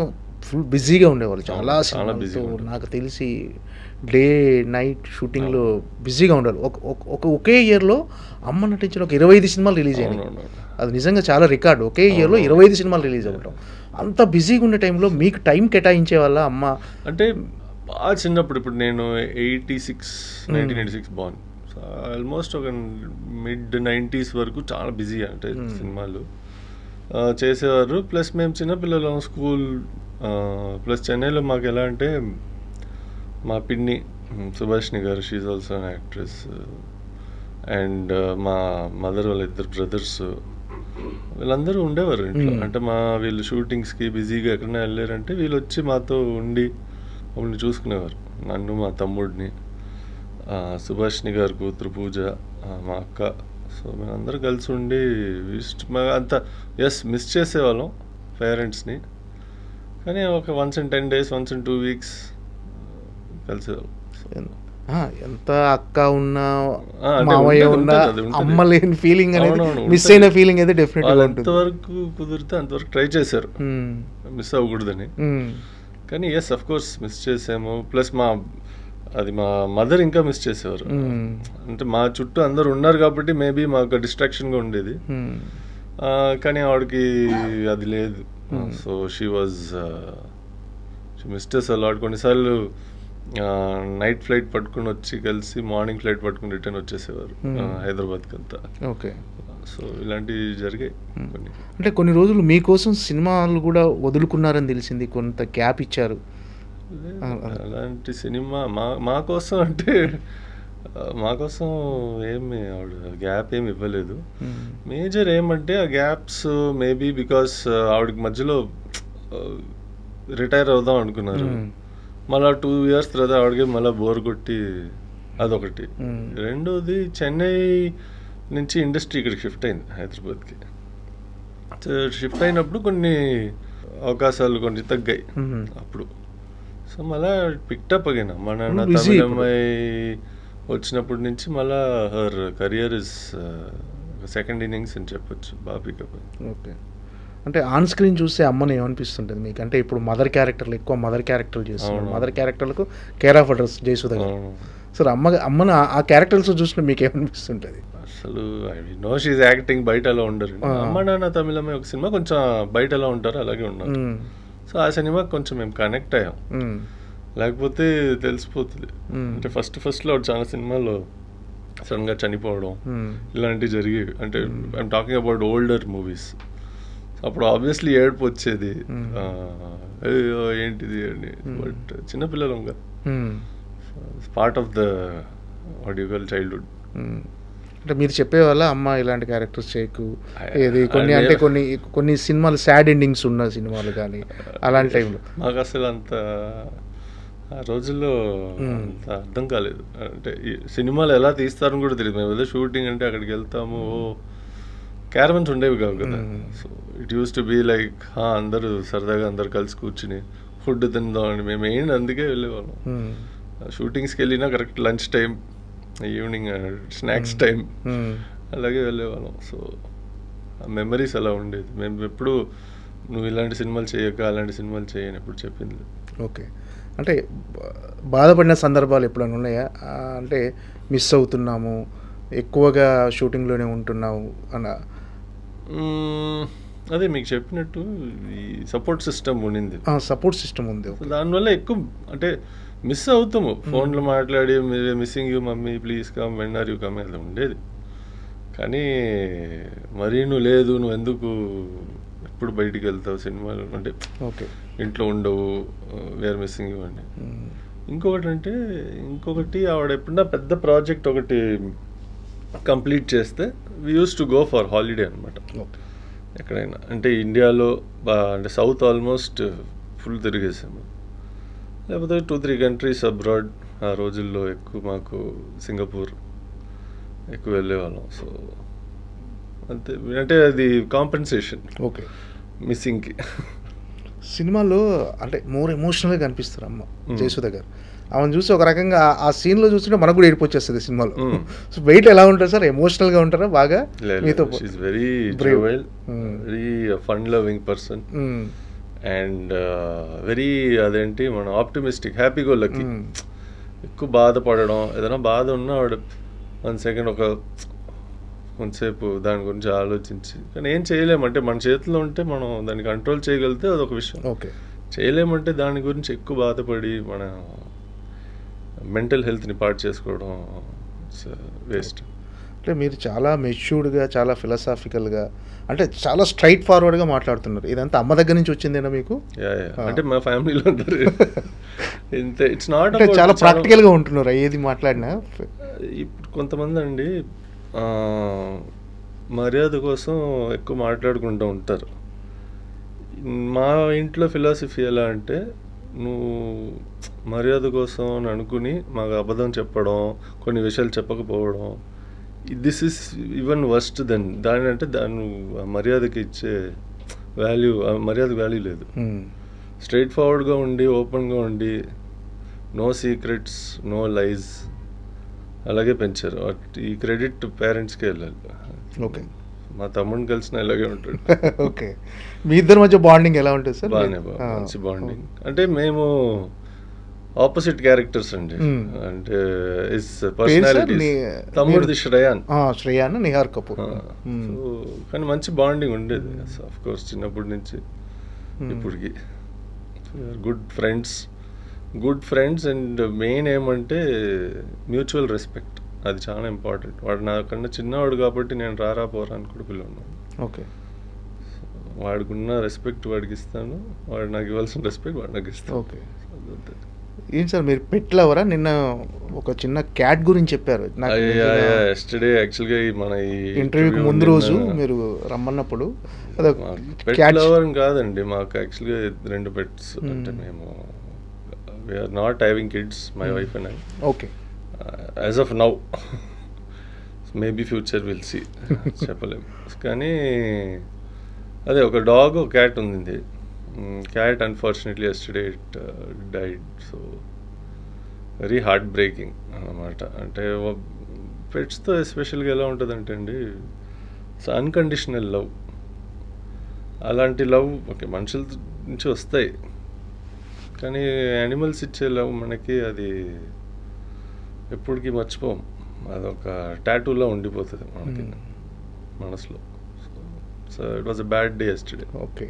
ఫుల్ బిజీగా ఉండేవాళ్ళు, చాలా బిజీ. నాకు తెలిసి డే నైట్ షూటింగ్లో బిజీగా ఉండేవాళ్ళు. ఒకే ఇయర్లో అమ్మ నటించిన ఒక 25 సినిమాలు రిలీజ్ అయినాయి. అది నిజంగా చాలా రికార్డు. ఒకే ఇయర్లో 25 సినిమాలు రిలీజ్ అవ్వటం. అంత బిజీగా ఉండే టైంలో మీకు టైం కేటాయించే వాళ్ళ అమ్మ? అంటే బాగా చిన్నప్పుడు, ఇప్పుడు నేను 1986 బాన్, ఆల్మోస్ట్ ఒక mid-90s వరకు చాలా బిజీ అంటే సినిమాలు చేసేవారు. ప్లస్ మేము చిన్నపిల్లలు స్కూల్, ప్లస్ చెన్నైలో మాకు ఎలా అంటే మా పిన్ని సుభాష్ని గారు, she's also an actress, and మా మదర్ వాళ్ళ 2 బ్రదర్స్, వీళ్ళందరూ ఉండేవారు ఇంట్లో. అంటే వీళ్ళు షూటింగ్స్కి బిజీగా ఎక్కడైనా వెళ్ళారంటే వీళ్ళు వచ్చి మాతో ఉండి మమ్మల్ని చూసుకునేవారు, నన్ను మా తమ్ముడిని. సుభాష్ని గారు కూతురు పూజ, మా అక్క. సో మేమందరూ కలిసి ఉండి అంత మిస్ చేసేవాళ్ళం పేరెంట్స్ని. కానీ ఒక once in 10 days, once in 2 weeks కలిసేవాళ్ళం. ఎంత అక్క ఉన్నా మామయ్య ఉన్నా అమ్మ లేని ఫీలింగ్ అనేది, మిస్ అయిన ఫీలింగ్ అయితే డెఫినెట్గా అంతవరకు కుదిరితే అంతవరకు ట్రై చేశారు మిస్ అవ్వకూడదని. కానీ అఫ్ కోర్స్ మిస్ చేసాము. ప్లస్ మా మదర్ ఇంకా మిస్ చేసేవారు. అంటే మా చుట్టూ అందరు ఉన్నారు కాబట్టి మేబీ మాకు డిస్ట్రాక్షన్గా ఉండేది. కానీ ఆవిడకి అది లేదు. So she missed us a lot. కొన్నిసార్లు నైట్ ఫ్లైట్ పట్టుకుని వచ్చి కలిసి మార్నింగ్ ఫ్లైట్ పట్టుకుని రిటర్న్ వచ్చేసేవారు హైదరాబాద్కి అంతా. ఓకే. సో ఇలాంటివి జరిగాయి కొన్ని. అంటే కొన్ని రోజులు మీకోసం సినిమాలు కూడా వదులుకున్నారని తెలిసింది, కొంత గ్యాప్ ఇచ్చారు. అలాంటి సినిమా మా కోసం అంటే మా కోసం ఏమి ఆవిడ గ్యాప్ ఏమి ఇవ్వలేదు. మేజర్ ఏమంటే ఆ గ్యాప్స్ మేబీ బికాస్ ఆవిడకి మధ్యలో రిటైర్ అవుదాం అనుకున్నారు. మళ్ళీ 2 years తర్వాత ఆవిడకి మళ్ళీ బోర్ కొట్టి అదొకటి. రెండోది చెన్నై నుంచి ఇండస్ట్రీ ఇక్కడికి షిఫ్ట్ అయింది హైదరాబాద్కి. షిఫ్ట్ అయినప్పుడు కొన్ని అవకాశాలు కొంచెం తగ్గాయి అప్పుడు. సో మళ్ళీ పిక్టప్ అగైన్ మన తమిళ అమ్మాయి వచ్చినప్పటి నుంచి మళ్ళీ her career is second innings అని చెప్పొచ్చు. బాగా పికప్. ఓకే. అంటే ఆన్ స్క్రీన్ చూస్తే అమ్మని ఏమనిపిస్తుంటుంది మీకు? అంటే ఇప్పుడు మదర్ క్యారెక్టర్లు ఎక్కువ మదర్ క్యారెక్టర్లు చేస్తున్నారు, మదర్ క్యారెక్టర్లకు care of address Jayasudha garu. Sir అమ్మని ఆ క్యారెక్టర్స్ చూసిన మీకు ఏమనిపిస్తుంటుంది? అసలు ఐ నో షీఈ్ యాక్టింగ్ బయట అలా ఉండరు. అమ్మ నాన్న తమిళమే ఒక సినిమా కొంచెం బయట ఎలా ఉంటారు అలాగే ఉన్నారు. సో ఆ సినిమాకి కొంచెం మేము కనెక్ట్ అయ్యాం, లేకపోతే తెలిసిపోతుంది. అంటే ఫస్ట్లో చాలా సినిమాల్లో సడన్గా చనిపోవడం ఇలాంటివి జరిగేవి. అంటే I'm talking about older movies. అప్పుడు ఆబ్వియస్లీ ఏడుపు వచ్చేది, అయ్యో ఏంటిది అని. బట్ చిన్నపిల్లలు part of the what you call childhood. అంటే మీరు చెప్పేవాళ్ళ అమ్మ ఇలాంటి క్యారెక్టర్స్ చేయకు, ఏది కొన్ని అంటే కొన్ని సినిమాలు సాడ్ ఎండింగ్స్ ఉన్న సినిమాలు కానీ అలాంటి టైంలో మాకు అసలు అంత ఆ రోజుల్లో అంత అర్థం కాలేదు. అంటే సినిమాలు ఎలా తీస్తారని కూడా తెలియదు. మేము ఏదో షూటింగ్ అంటే అక్కడికి వెళ్తాము, క్యారవన్స్ ఉండేవి కావు కదా. So it used to be like అందరూ సరదాగా అందరు కలిసి కూర్చుని ఫుడ్ తిందాం అని మేము ఏంటి అందుకే వెళ్ళేవాళ్ళం. షూటింగ్స్కి వెళ్ళినా correct lunch time, evening snacks time అలాగే వెళ్ళేవాళ్ళం. సో ఆ మెమరీస్ అలా ఉండేది. మేము ఎప్పుడు నువ్వు ఇలాంటి సినిమాలు చేయక అలాంటి సినిమాలు చేయని ఎప్పుడు చెప్పింది. ఓకే. అంటే బాధపడిన సందర్భాలు ఎప్పుడైనా ఉన్నాయా? అంటే మిస్ అవుతున్నాము, ఎక్కువగా షూటింగ్లోనే ఉంటున్నాము అన్న? అదే మీకు చెప్పినట్టు ఈ సపోర్ట్ సిస్టమ్ ఉండింది. సపోర్ట్ సిస్టమ్ ఉంది. దానివల్ల ఎక్కువ అంటే మిస్ అవుతాము. ఫోన్లో మాట్లాడి missing you mummy please come when are you come అది ఉండేది. కానీ మరీ నువ్వు లేదు, నువ్వు ఎందుకు ఎప్పుడు బయటికి వెళ్తావు సినిమాలు అంటే ఓకే ఇంట్లో ఉండవు, వేర్ మిస్సింగ్ యూ అని. ఇంకొకటి ఆవిడ ఎప్పుడన్నా పెద్ద ప్రాజెక్ట్ ఒకటి కంప్లీట్ చేస్తే we use to go for holiday అనమాట. ఎక్కడైనా అంటే ఇండియాలో అంటే సౌత్ ఆల్మోస్ట్ ఫుల్ తిరిగేసాము, లేకపోతే 2-3 కంట్రీస్ అబ్రాడ్. ఆ రోజుల్లో ఎక్కువ మాకు సింగపూర్ ఎక్కువ వెళ్ళేవాళ్ళం. సో అంతే, అంటే అది కాంపెన్సేషన్ ఓకే మిస్సింగ్కి. సినిమాలో అంటే మోర్ ఎమోషనల్గా కనిపిస్తారు అమ్మ జయసుధ గారు. ఆమెను చూసి ఒక రకంగా ఆ సీన్లో చూస్తుంటే మనకు కూడా ఏడుపు వచ్చేస్తుంది సినిమాలో. సో వెయిట్ ఎలా ఉంటారు సార్? ఎమోషనల్గా ఉంటారా బాగా? మీతో very Brave, very fun loving person and very అదేంటి మన ఆప్టిమిస్టిక్, హ్యాపీ గో లక్కీ. ఎక్కువ బాధపడడం, ఏదైనా బాధ ఉన్నా ఆవిడ 1 second కొంతసేపు దాని గురించి ఆలోచించి, కానీ ఏం చేయలేమంటే మన చేతిలో ఉంటే మనం దాన్ని కంట్రోల్ చేయగలిగితే అదొక విషయం. ఓకే, చేయలేమంటే దాని గురించి ఎక్కువ బాధపడి మన మెంటల్ హెల్త్ని పాడు చేసుకోవడం వేస్ట్. అంటే మీరు చాలా మెచ్యూర్డ్గా, చాలా ఫిలాసాఫికల్గా, అంటే చాలా స్ట్రైట్ ఫార్వర్డ్గా మాట్లాడుతున్నారు. ఇదంతా అమ్మ దగ్గర నుంచి వచ్చిందేనా మీకు? అంటే మా ఫ్యామిలీలో అందరూ ఇంతే. ఇట్స్ నాట్ చాలా ప్రాక్టికల్గా ఉంటున్నారు ఏది మాట్లాడినా. ఇప్పుడు కొంతమంది అండి మర్యాద కోసం ఎక్కువ మాట్లాడుకుంటూ ఉంటారు. మా ఇంట్లో ఫిలాసఫీ ఎలా అంటే, నువ్వు మర్యాద కోసం అని అనుకుని మాకు అబద్ధం చెప్పడం, కొన్ని విషయాలు చెప్పకపోవడం, this is even worst than దాని అంటే దాన్ని మర్యాదకి ఇచ్చే వాల్యూ, మర్యాదకు వాల్యూ లేదు. స్ట్రైట్ ఫార్వర్డ్గా ఉండి, ఓపెన్గా ఉండి, నో సీక్రెట్స్, నో లైజ్ అలాగే పెంచారు. ఈ క్రెడిట్ పేరెంట్స్కే వెళ్ళాలి. ఓకే, మా తమ్ముడిని కలిసిన ఇలాగే ఉంటాడు. ఓకే, మీ ఇద్దరి మధ్య బాండింగ్ ఎలా ఉంటుంది సార్? బాగానే, మంచి బాండింగ్. అంటే మేము ఆపోజిట్ క్యారెక్టర్స్ అండి. అంటే ఇస్ పర్సనాలిటీ. తమ్ముడిది శ్రేయాన్, నిహార్ కపూర్. కానీ మంచి బాండింగ్ ఉండేది ఆఫ్ కోర్స్ చిన్నప్పటి నుంచి ఇప్పటికి. గుడ్ ఫ్రెండ్స్ అండ్ మెయిన్ ఏమంటే మ్యూచువల్ రెస్పెక్ట్. అది చాలా ఇంపార్టెంట్. వాడు నాకన్నా చిన్నవాడు కాబట్టి నేను రారా పోరా అని కూడా పిలువన్నాను. ఓకే. వాడికున్న రెస్పెక్ట్ వాడికి ఇస్తాను, వాడు నాకు ఇవ్వాల్సిన రెస్పెక్ట్ వాడు నాకు ఇస్తాను. ఓకే. ఏం సార్ మీరు పెట్ లవరా? నిన్న ఒక చిన్న క్యాట్ గురించి చెప్పారు ఎస్టర్డే. యాక్చువల్గా మన ఈ ఇంటర్వ్యూకి ముందు రోజు మీరు రమ్మన్నప్పుడు పెట్ లవర్ కాదండి, మాకు యాక్చువల్గా 2 పెట్స్. అంటే మేము we're not having kids, my wife and I. Okay. As of now, maybe future will see, చెప్పలేము. కానీ అదే ఒక డాగ్, ఒక క్యాట్ ఉంది. Cat unfortunately yesterday it died. So very heartbreaking అన్నమాట. అంటే పెట్స్తో ఎస్పెషల్గా ఎలా ఉంటుందంటే అండి, అన్కండిషనల్ లవ్. అలాంటి లవ్ ఓకే మనుషుల నుంచి వస్తాయి, కానీ యానిమల్స్ ఇచ్చే లవ్ మనకి అది ఎప్పటికీ మర్చిపోం. అదొక టాటూలో ఉండిపోతుంది మనకి మనసులో. So it was a bad day yesterday. Okay.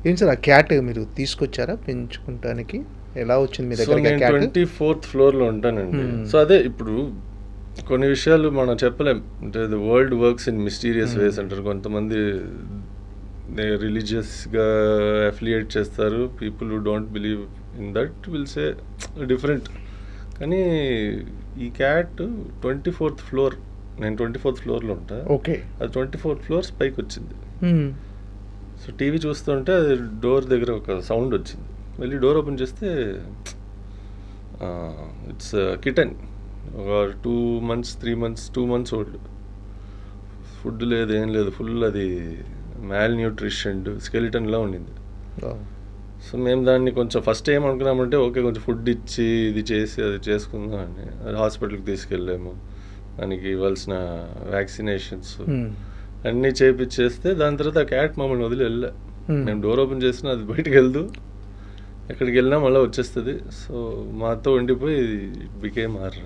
ఏం సార్ ఆ క్యాట్ మీరు తీసుకొచ్చారా పెంచుకుంటానికి? ఎలా వచ్చింది మీ దగ్గర? నేను 24th ఫ్లోర్లో ఉంటానండి. సో అదే ఇప్పుడు కొన్ని విషయాలు మనం చెప్పలేం. అంటే the world works in mysterious ways అంటారు. కొంతమంది రిలీజియస్గా అఫిలియేట్ చేస్తారు. People who don't believe in that will say different. కానీ ఈ క్యాట్ 24th ఫ్లోర్, నేను 24th ఫ్లోర్లో ఉంటా. ఓకే. అది 24th ఫ్లోర్స్ పైకి వచ్చింది. సో టీవీ చూస్తుంటే అది డోర్ దగ్గర ఒక సౌండ్ వచ్చింది. వెళ్ళి డోర్ ఓపెన్ చేస్తే ఇట్స్ కిటన్, ఒక 2 months 3 months 2 months old. Food లేదు, ఏం లేదు, ఫుల్ అది మ్యాల్ న్యూట్రిషన్ స్కెలిటన్లా ఉండింది. సో మేము దాన్ని కొంచెం ఫస్ట్ ఏమనుకున్నామంటే ఓకే కొంచెం ఫుడ్ ఇచ్చి ఇది చేసి అది చేసుకుందాం అని. అది హాస్పిటల్కి తీసుకెళ్ళాము. దానికి ఇవ్వాల్సిన వ్యాక్సినేషన్స్ అన్నీ చేయించేస్తే దాని తర్వాత ఆ క్యాట్ మమ్మల్ని వదిలి వెళ్ళా. మేము డోర్ ఓపెన్ చేసినా అది బయటకు వెళ్దు, ఎక్కడికి వెళ్ళినా మళ్ళీ వచ్చేస్తుంది. సో మాతో ఉండిపోయి became our.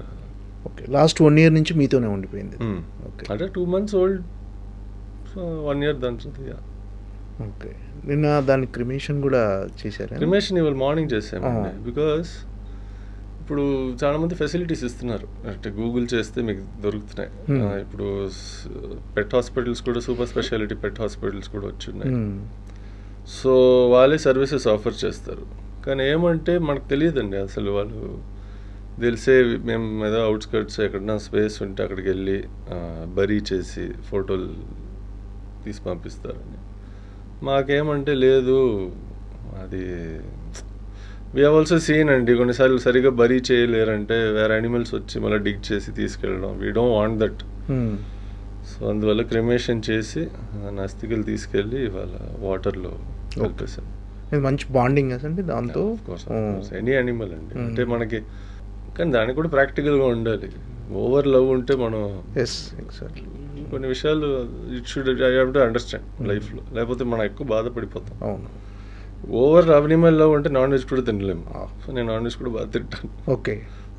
Okay. Last 1 year నుంచి మీతోనే ఉండిపోయింది. ఓకే. అంటే 2 months ఓల్డ్, సో 1 year దాని తర్వాత. ఓకే. నిన్న దాని క్రిమేషన్ కూడా చేశారా? క్రిమేషన్ ఇవాళ మార్నింగ్ చేసామండి. బికాస్ ఇప్పుడు చాలామంది ఫెసిలిటీస్ ఇస్తున్నారు. అంటే గూగుల్ చేస్తే మీకు దొరుకుతున్నాయి. ఇప్పుడు పెట్ హాస్పిటల్స్ కూడా, సూపర్ స్పెషాలిటీ పెట్ హాస్పిటల్స్ కూడా వచ్చున్నాయి. సో వాళ్ళే సర్వీసెస్ ఆఫర్ చేస్తారు. కానీ ఏమంటే మనకు తెలియదండి అసలు. వాళ్ళు తెలిసే మేము ఏదో అవుట్స్కర్ట్స్ ఎక్కడన్నా స్పేస్ ఉంటే అక్కడికి వెళ్ళి బరీ చేసి ఫోటోలు తీసి పంపిస్తారని. మాకేమంటే లేదు, అది వీ హ్యావ్ ఆల్సో సీన్ అండి. కొన్నిసార్లు సరిగా బరీ చేయలేరంటే వేరే యానిమల్స్ వచ్చి మళ్ళీ డిగ్ చేసి తీసుకెళ్ళడం. We don't want that. So అందువల్ల క్రిమేషన్ చేసి అస్థికలు తీసుకెళ్ళి వాళ్ళ వాటర్లో కలిపేసాం. మంచి బాండింగ్ అండి దాంతో. ఎనీ యానిమల్ అండి. అంటే మనకి కానీ దానికి కూడా ప్రాక్టికల్గా ఉండాలి. ఓవర్ లవ్ ఉంటే మనం కొన్ని విషయాలు it should I have to understand లైఫ్లో, లేకపోతే మనం ఎక్కువ బాధపడిపోతాం. అవును. ఓవర్ అనిమల్ లవ్ అంటే నాన్ వెజ్ కూడా తినలేము. సో నేను నాన్ వెజ్ కూడా బాగా తింటాను. ఓకే.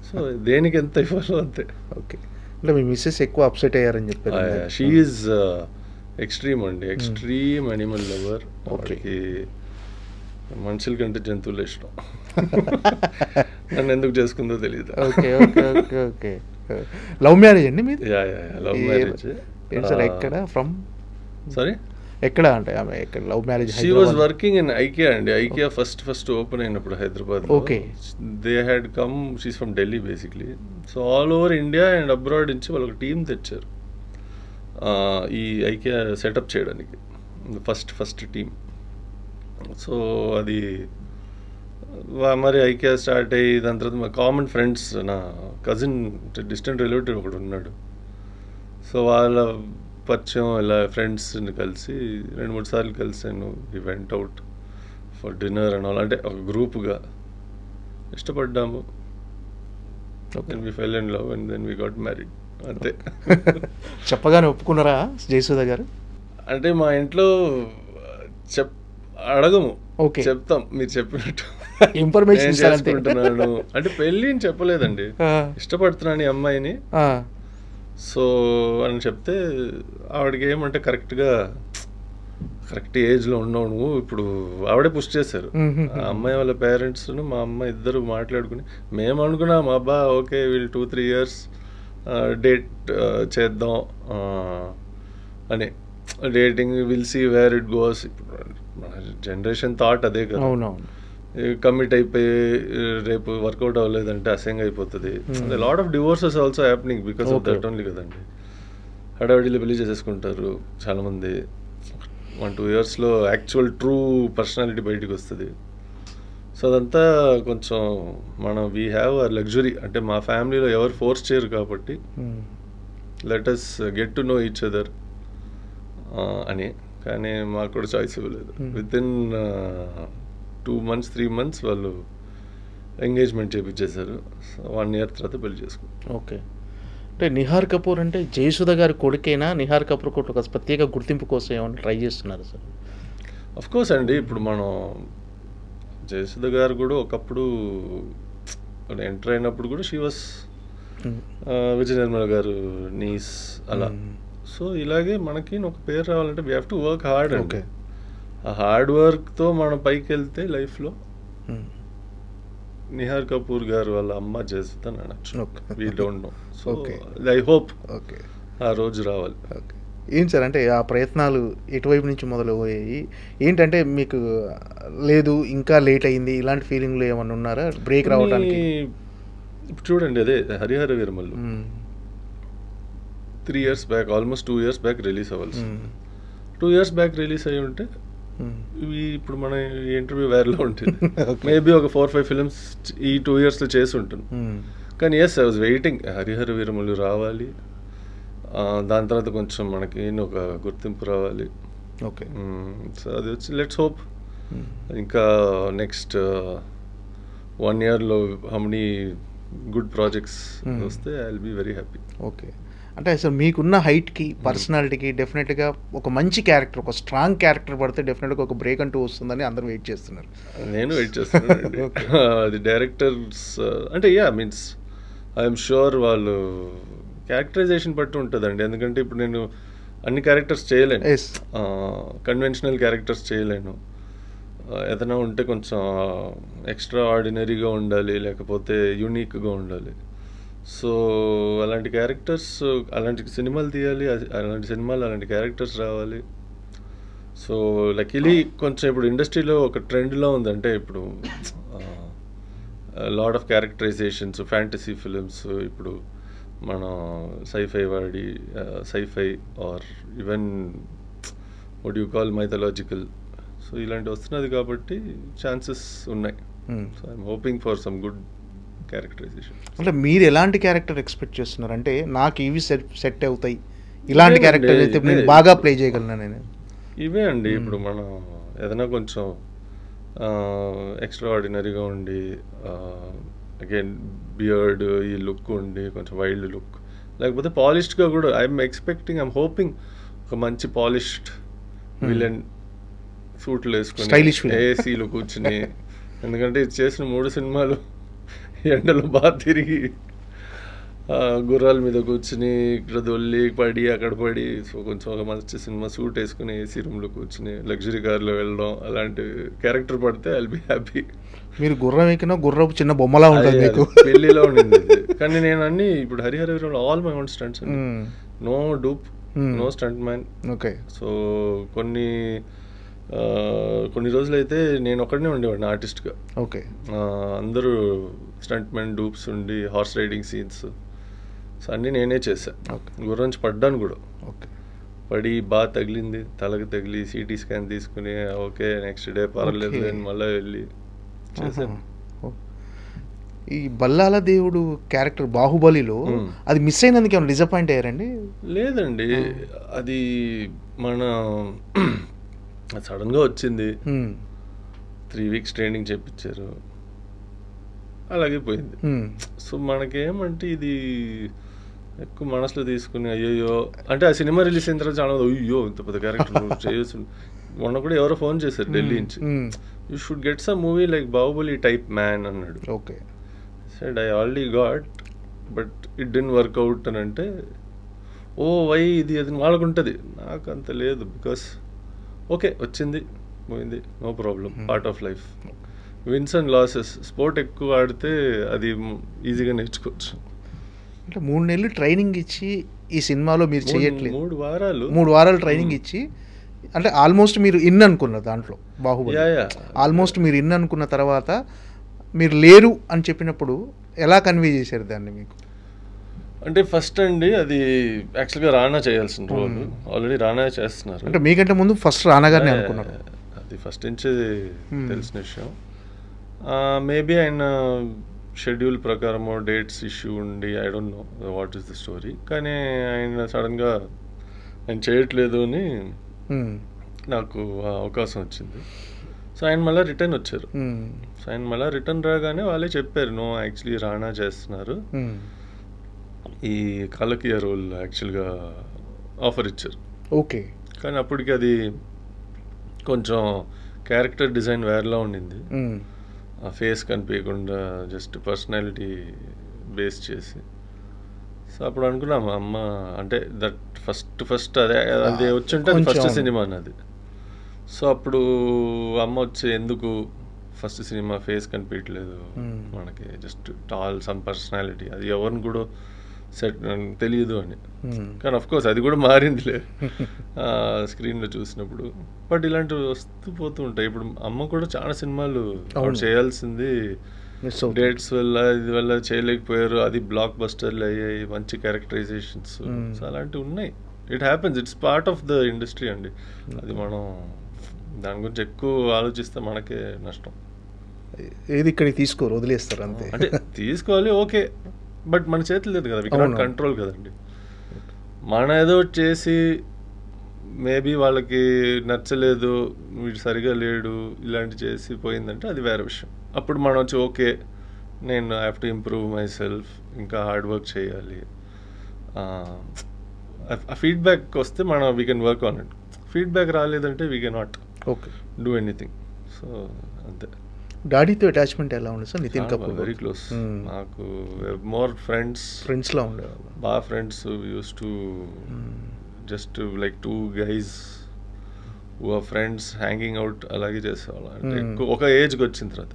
సో దేనికి ఎంత ఇవ్వాలో అంతే. ఓకే. అంటే మీ మిస్సెస్ ఎక్కువ అప్సెట్ అయ్యారని చెప్పారు. షీ ఈజ్ ఎక్స్ట్రీమ్ అండి, ఎక్స్ట్రీమ్ అనిమల్ లవర్. ఓకే. మనుషుల కంటే జంతువులు ఇష్టం. నన్ను ఎందుకు చేసుకుందో తెలియదు. Okay okay okay okay. Love marriage అండి మీది? Love marriage. ఎక్కడ ఫ్రమ్? సారీ, ఎక్కడ అంటే ఆమె ఎక్కడ love marriage? She was working in IKEA అండి. ఐకియా ఫస్ట్ ఓపెన్ అయినప్పుడు Hyderabad. Okay. They had come, she's from Delhi basically. So all over India and abroad నుంచి వాళ్ళు ఒక టీం తెచ్చారు ఈ ఐకియా సెటప్ చేయడానికి. First team. సో అది మరి ఐకియా స్టార్ట్ అయ్యి దాని తర్వాత మా కామన్ ఫ్రెండ్స్, నా కజిన్ డిస్టెంట్ రిలేటివ్ ఒకడు ఉన్నాడు. సో వాళ్ళ పరిచయం ఇలా ఫ్రెండ్స్ని కలిసి 2-3 సార్లు కలిసాను. We went out for dinner and all. అంటే ఒక గ్రూప్గా ఇష్టపడ్డాము. Then we fell in love and then we got married. అంతే. చెప్పగానే ఒప్పుకున్నారా జయసుధ గారు? అంటే మా ఇంట్లో అడగము. ఓకే. చెప్తాం మీరు చెప్పినట్టు ఇన్ఫర్మేషన్ చేసుకుంటున్నాను అంటే పెళ్ళి అని చెప్పలేదండి, ఇష్టపడుతున్నాను ఈ అమ్మాయిని. సో అని చెప్తే ఆవిడకి ఏమంటే కరెక్ట్ ఏజ్లో ఉన్నావు నువ్వు. ఇప్పుడు ఆవిడే పుష్ చేశారు. ఆ అమ్మాయి వాళ్ళ పేరెంట్స్ మా అమ్మ ఇద్దరు మాట్లాడుకుని మేము అనుకున్నాం అబ్బా ఓకే వీళ్ళు 2-3 years డేట్ చేద్దాం అని, dating will see where it goes. ఇప్పుడు మన జనరేషన్ థాట్ అదే కదా, అవునవును. కమిట్ అయిపోయి రేపు వర్కౌట్ అవ్వలేదంటే అసహ్యంగా అయిపోతుంది. Lot of divorces also happening because of that only కదండి. హడావిడిలో పెళ్లి చేసేసుకుంటారు చాలామంది. 1-2 yearsలో యాక్చువల్ ట్రూ పర్సనాలిటీ బయటికి వస్తుంది. సో అదంతా కొంచెం మనం వీ హ్యావ్ అ లగ్జరీ, అంటే మా ఫ్యామిలీలో ఎవరు ఫోర్స్ చేయరు కాబట్టి let us get to know each other అని. కానీ మాకు కూడా చాయిస్ ఇవ్వలేదు. వితిన్ 2 months 3 months వాళ్ళు ఎంగేజ్మెంట్ చేయించేశారు. 1 year తర్వాత పెళ్లి చేసుకున్నాం. ఓకే. అంటే నిహార్ కపూర్ అంటే జయసుధ గారి కొడుకైనా, నిహార్ కపూర్ కూడా ఒక ప్రత్యేక గుర్తింపు కోసం ఏమైనా ట్రై చేస్తున్నారు సార్? అఫ్ కోర్స్ అండి. ఇప్పుడు మనం జయసుధ గారు కూడా ఒకప్పుడు ఎంటర్ అయినప్పుడు కూడా షీ వాస్ విజయ నిర్మల గారు నీస్ అలా. సో ఇలాగే మనకి ఒక పేరు రావాలంటే we have to work hard. Okay, ఆ హార్డ్ వర్క్తో మనం పైకి వెళ్తే లైఫ్లో నిహార్ కపూర్ గారు వాళ్ళ అమ్మ జయసుధ అని అనొచ్చు. We don't know. So I hope okay ఆ రోజు రావాలి. ఓకే. ఏంటి సార్ అంటే ఆ ప్రయత్నాలు ఎటువైపు నుంచి మొదలయ్యాయి? ఏంటంటే మీకు లేదు ఇంకా లేట్ అయింది ఇలాంటి ఫీలింగ్లు ఏమన్నా ఉన్నారా బ్రేక్ రావడానికి? ఇప్పుడు చూడండి, అదే Harihara Veeramallu 3 years back, almost 2 years back release అవ్వాలి. 2 years బ్యాక్ రిలీజ్ అయ్యి ఉంటే ఇవి ఇప్పుడు మన ఇంటర్వ్యూ వేర్లో ఉంటుంది. మేబీ ఒక 4-5 films ఈ 2 yearsలో చేసి ఉంటుంది. కానీ yes, I was waiting Harihara Veeramallu రావాలి, దాని తర్వాత కొంచెం మనకి ఒక గుర్తింపు రావాలి. ఓకే. సో అది వచ్చి లెట్స్ హోప్ ఇంకా నెక్స్ట్ 1 yearలో హౌ మెనీ గుడ్ ప్రాజెక్ట్స్ వస్తే I will be very happy. Okay. అంటే అసలు మీకున్న హైట్కి పర్సనాలిటీకి డెఫినెట్గా ఒక మంచి క్యారెక్టర్, ఒక స్ట్రాంగ్ క్యారెక్టర్ పడితే డెఫినెట్గా ఒక బ్రేక్ అంటూ వస్తుందని అందరూ వెయిట్ చేస్తున్నారు. నేను వెయిట్ చేస్తున్నాను. అది డైరెక్టర్స్ అంటే మీన్స్ ఐఎమ్ షూర్ వాళ్ళు క్యారెక్టరైజేషన్ బట్టి ఉంటుందండి. ఎందుకంటే ఇప్పుడు నేను అన్ని క్యారెక్టర్స్ చేయలేను, కన్వెన్షనల్ క్యారెక్టర్స్ చేయలేను. ఏదైనా ఉంటే కొంచెం ఎక్స్ట్రా ఆర్డినరీగా ఉండాలి, లేకపోతే యూనిక్గా ఉండాలి. సో అలాంటి క్యారెక్టర్స్, అలాంటి సినిమాలు తీయాలి, అలాంటి సినిమాలు అలాంటి క్యారెక్టర్స్ రావాలి. సో లక్కీలీ కొంచెం ఇప్పుడు ఇండస్ట్రీలో ఒక ట్రెండ్లో ఉందంటే ఇప్పుడు lot of characterizations, fantasy films, ఇప్పుడు మన సైఫై వాడి scifi or even what you call mythological, so ఇలాంటి వస్తున్నది కాబట్టి ఛాన్సెస్ ఉన్నాయి. So I'm hoping for some good characterization. అంటే మీరు ఎలాంటి క్యారెక్టర్ ఎక్స్పెక్ట్ చేస్తున్నారు? అంటే నాకు ఇవి సెట్ అవుతాయి, ఇలాంటి క్యారెక్టర్ అయితే నేను బాగా ప్లే చేయగలను నేను. ఇవే అండి. ఇప్పుడు మనం ఏదైనా కొంచెం ఎక్స్ట్రా ఆర్డినరీగా ఉండి, అగైన్ బియర్డ్ ఈ లుక్ ఉండి కొంచెం వైల్డ్ లుక్, లేకపోతే పాలిష్డ్గా కూడా ఐఎమ్ ఎక్స్పెక్టింగ్, ఐఎమ్ హోపింగ్ ఒక మంచి పాలిష్డ్ విలన్ సూట్లు వేసుకుని ఏసీలో కూర్చుని. ఎందుకంటే ఇది చేసిన 3 సినిమాలు ఎండలో బాగా తిరిగి గుర్రాల మీద కూర్చుని ఇక్కడ దొల్లి పడి అక్కడ పడి, సో కొంచెం ఒక మంచి సినిమా సూట్ వేసుకుని ఏసీ రూమ్లో కూర్చుని లగ్జరీ కార్లో వెళ్ళడం, అలాంటి క్యారెక్టర్ పడితే ఐ విల్ బి హ్యాపీ. మీరు గుర్రం ఎక్కినా గుర్రపు చిన్న బొమ్మలా ఉంటుంది మీకు. పెళ్లిలో ఉండింది. కానీ నేను అన్ని ఇప్పుడు Harihara Veeramallu all my own stunts, no dupe, no stunt man. Okay. So కొన్ని రోజులు అయితే నేను ఒక్కడనే ఉండేవాడిని ఆర్టిస్ట్గా. ఓకే. అందరూ స్టంట్ మ్యాన్, డూప్స్ ఉండి హార్స్ రైడింగ్ సీన్స్, సో అన్నీ నేనే చేశాను. గుర్రించి పడ్డాను కూడా. ఓకే. పడి బాగా తగిలింది, తలకి తగిలి సిటీ స్కాన్ తీసుకుని ఓకే నెక్స్ట్ డే పర్లేదు అని మళ్ళీ వెళ్ళి చేశాను. ఈ బల్లాల దేవుడు క్యారెక్టర్ బాహుబలిలో అది మిస్ అయినందుకు ఏమైనా డిసప్పాయింట్ అయ్యారండి? లేదండి, అది మన సడన్గా వచ్చింది. 3 weeks ట్రైనింగ్ చేయించారు, అలాగే పోయింది. సో మనకేమంటే ఇది ఎక్కువ మనసులో తీసుకుని అయ్యో అంటే ఆ సినిమా రిలీజ్ అయిన తర్వాత చాలా అయ్యో ఇంత పెద్ద క్యారెక్టర్ చేయొచ్చు. మొన్న కూడా ఎవరో ఫోన్ చేశారు ఢిల్లీ నుంచి, you should get some movie like Baahubali type man అన్నాడు. Okay. Said I already got but it didn't work out అని అంటే, ఓ వై ఇది అది వాళ్ళకుంటుంది, నాకు అంత లేదు. బికాస్ ఓకే వచ్చింది పోయింది, no problem, part of life. Wins and losses, sport ఎక్కువ ఆడితే అది ఈజీగా నేర్చుకోవచ్చు. అంటే 3 నెలలు ట్రైనింగ్ ఇచ్చి ఈ సినిమాలో మీరు చేయట్లేదు, 3 వారాలు ట్రైనింగ్ ఇచ్చి, అంటే ఆల్మోస్ట్ మీరు అనుకున్నారు దాంట్లో బాహుబలి, ఆల్మోస్ట్ మీరు అనుకున్న తర్వాత మీరు లేరు అని చెప్పినప్పుడు ఎలా కన్వే చేశారు దాన్ని మీకు? అంటే ఫస్ట్ అండి అది యాక్చువల్గా రానా చేయాల్సిన రోల్, ఆల్రెడీ రానా చేస్తున్నారు. అంటే మీకంటే ముందు ఫస్ట్ రానా గారిని అనుకున్నారు? అది ఫస్ట్ నుంచి తెలిసిన విషయం. మేబీ ఆయన షెడ్యూల్ ప్రకారమో డేట్స్ ఇష్యూ ఉండి I don't know what is the story, కానీ ఆయన సడన్గా ఆయన చేయట్లేదు అని నాకు అవకాశం వచ్చింది. సో ఆయన మళ్ళీ రిటర్న్ వచ్చారు. సో ఆయన మళ్ళీ రిటర్న్ రాగానే వాళ్ళే చెప్పారు, నో యాక్చువల్లీ రానా చేస్తున్నారు, ఈ కాలకీయ రోల్ యాక్చువల్గా ఆఫర్ ఇచ్చారు. ఓకే. కానీ అప్పటికి అది కొంచెం క్యారెక్టర్ డిజైన్ వేరేలా ఉండింది, ఆ ఫేస్ కనిపించకుండా జస్ట్ పర్సనాలిటీ బేస్ చేసి. సో అప్పుడు అనుకున్నాము అమ్మ అంటే దట్ ఫస్ట్ అదే వచ్చుంటే అది ఫస్ట్ సినిమా అన్నది. సో అప్పుడు అమ్మ వచ్చి ఎందుకు ఫస్ట్ సినిమా ఫేస్ కనిపించట్లేదు మనకి, జస్ట్ టాల్ సమ్ పర్సనాలిటీ, అది ఎవరిని కూడా సెట్ తెలియదు అని. కానీ అఫ్ కోర్స్ అది కూడా మారిందిలే స్క్రీన్లో చూసినప్పుడు. బట్ ఇలాంటివి వస్తూ పోతూ ఉంటాయి. ఇప్పుడు అమ్మ కూడా చాలా సినిమాలు చేయాల్సింది డేట్స్ వల్ల ఇది వల్ల చేయలేకపోయారు, అది బ్లాక్ బస్టర్లు అయ్యాయి, మంచి క్యారెక్టరైజేషన్స్, సో అలాంటివి ఉన్నాయి. It happens, it's part of the industry అండి. అది మనం దాని గురించి ఎక్కువ ఆలోచిస్తే మనకే నష్టం. ఏది ఇక్కడికి తీసుకోరు, వదిలేస్తారు అంతే. అంటే తీసుకోవాలి ఓకే, బట్ మన చేతులు లేదు కదా, వి కెనాట్ కంట్రోల్ కదండి. మన ఏదో చేసి మేబీ వాళ్ళకి నచ్చలేదు, వీడు సరిగా లేడు, ఇలాంటి చేసి పోయిందంటే అది వేరే విషయం. అప్పుడు మనం వచ్చి ఓకే నేను I have to improve myself, ఇంకా హార్డ్ వర్క్ చేయాలి. ఆ ఫీడ్బ్యాక్ వస్తే మనం we can work on it. Feedback రాలేదంటే we can not do anything. So అంతే. డాడీతో అటాచ్మెంట్ ఎలా ఉంది sir? Nitin Kapoor very close. నాకు మోర్ ఫ్రెండ్స్లా ఉండేవాళ్ళు, బాగా friends. Used to just like 2 guys who are friends hanging out అలాగే చేసేవాళ్ళం. అంటే ఎక్కువ ఒక ఏజ్కి వచ్చిన తర్వాత.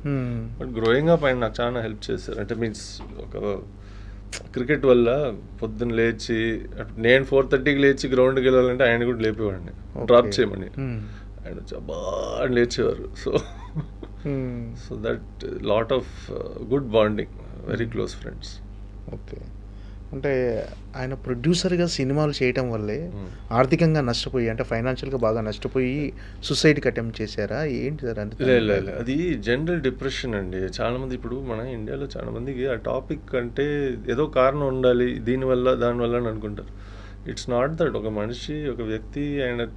బట్ గ్రోయింగ్ అప్ ఆయన నాకు చాలా హెల్ప్ చేశారు. అంటే మీన్స్ ఒక క్రికెట్ వల్ల పొద్దున్న లేచి నేను 4:30కి లేచి గ్రౌండ్కి వెళ్ళాలంటే ఆయన కూడా లేపేవాడిని, డ్రాప్ చేయమని. ఆయన బాగా లేచేవారు. So that lot of good bonding, very close friends. Okay. అంటే ఆయన ప్రొడ్యూసర్గా సినిమాలు చేయటం వల్లే ఆర్థికంగా నష్టపోయి, అంటే ఫైనాన్షియల్గా బాగా నష్టపోయి సూసైడ్కి అటెంప్ట్ చేశారా ఏంటి సార్? అంటే లేదు, అది జనరల్ డిప్రెషన్ అండి. చాలామంది ఇప్పుడు మన ఇండియాలో చాలామందికి ఆ టాపిక్ అంటే ఏదో కారణం ఉండాలి దీనివల్ల దానివల్ల అని అనుకుంటారు. It's not that. ఒక మనిషి, ఒక వ్యక్తి ఆయన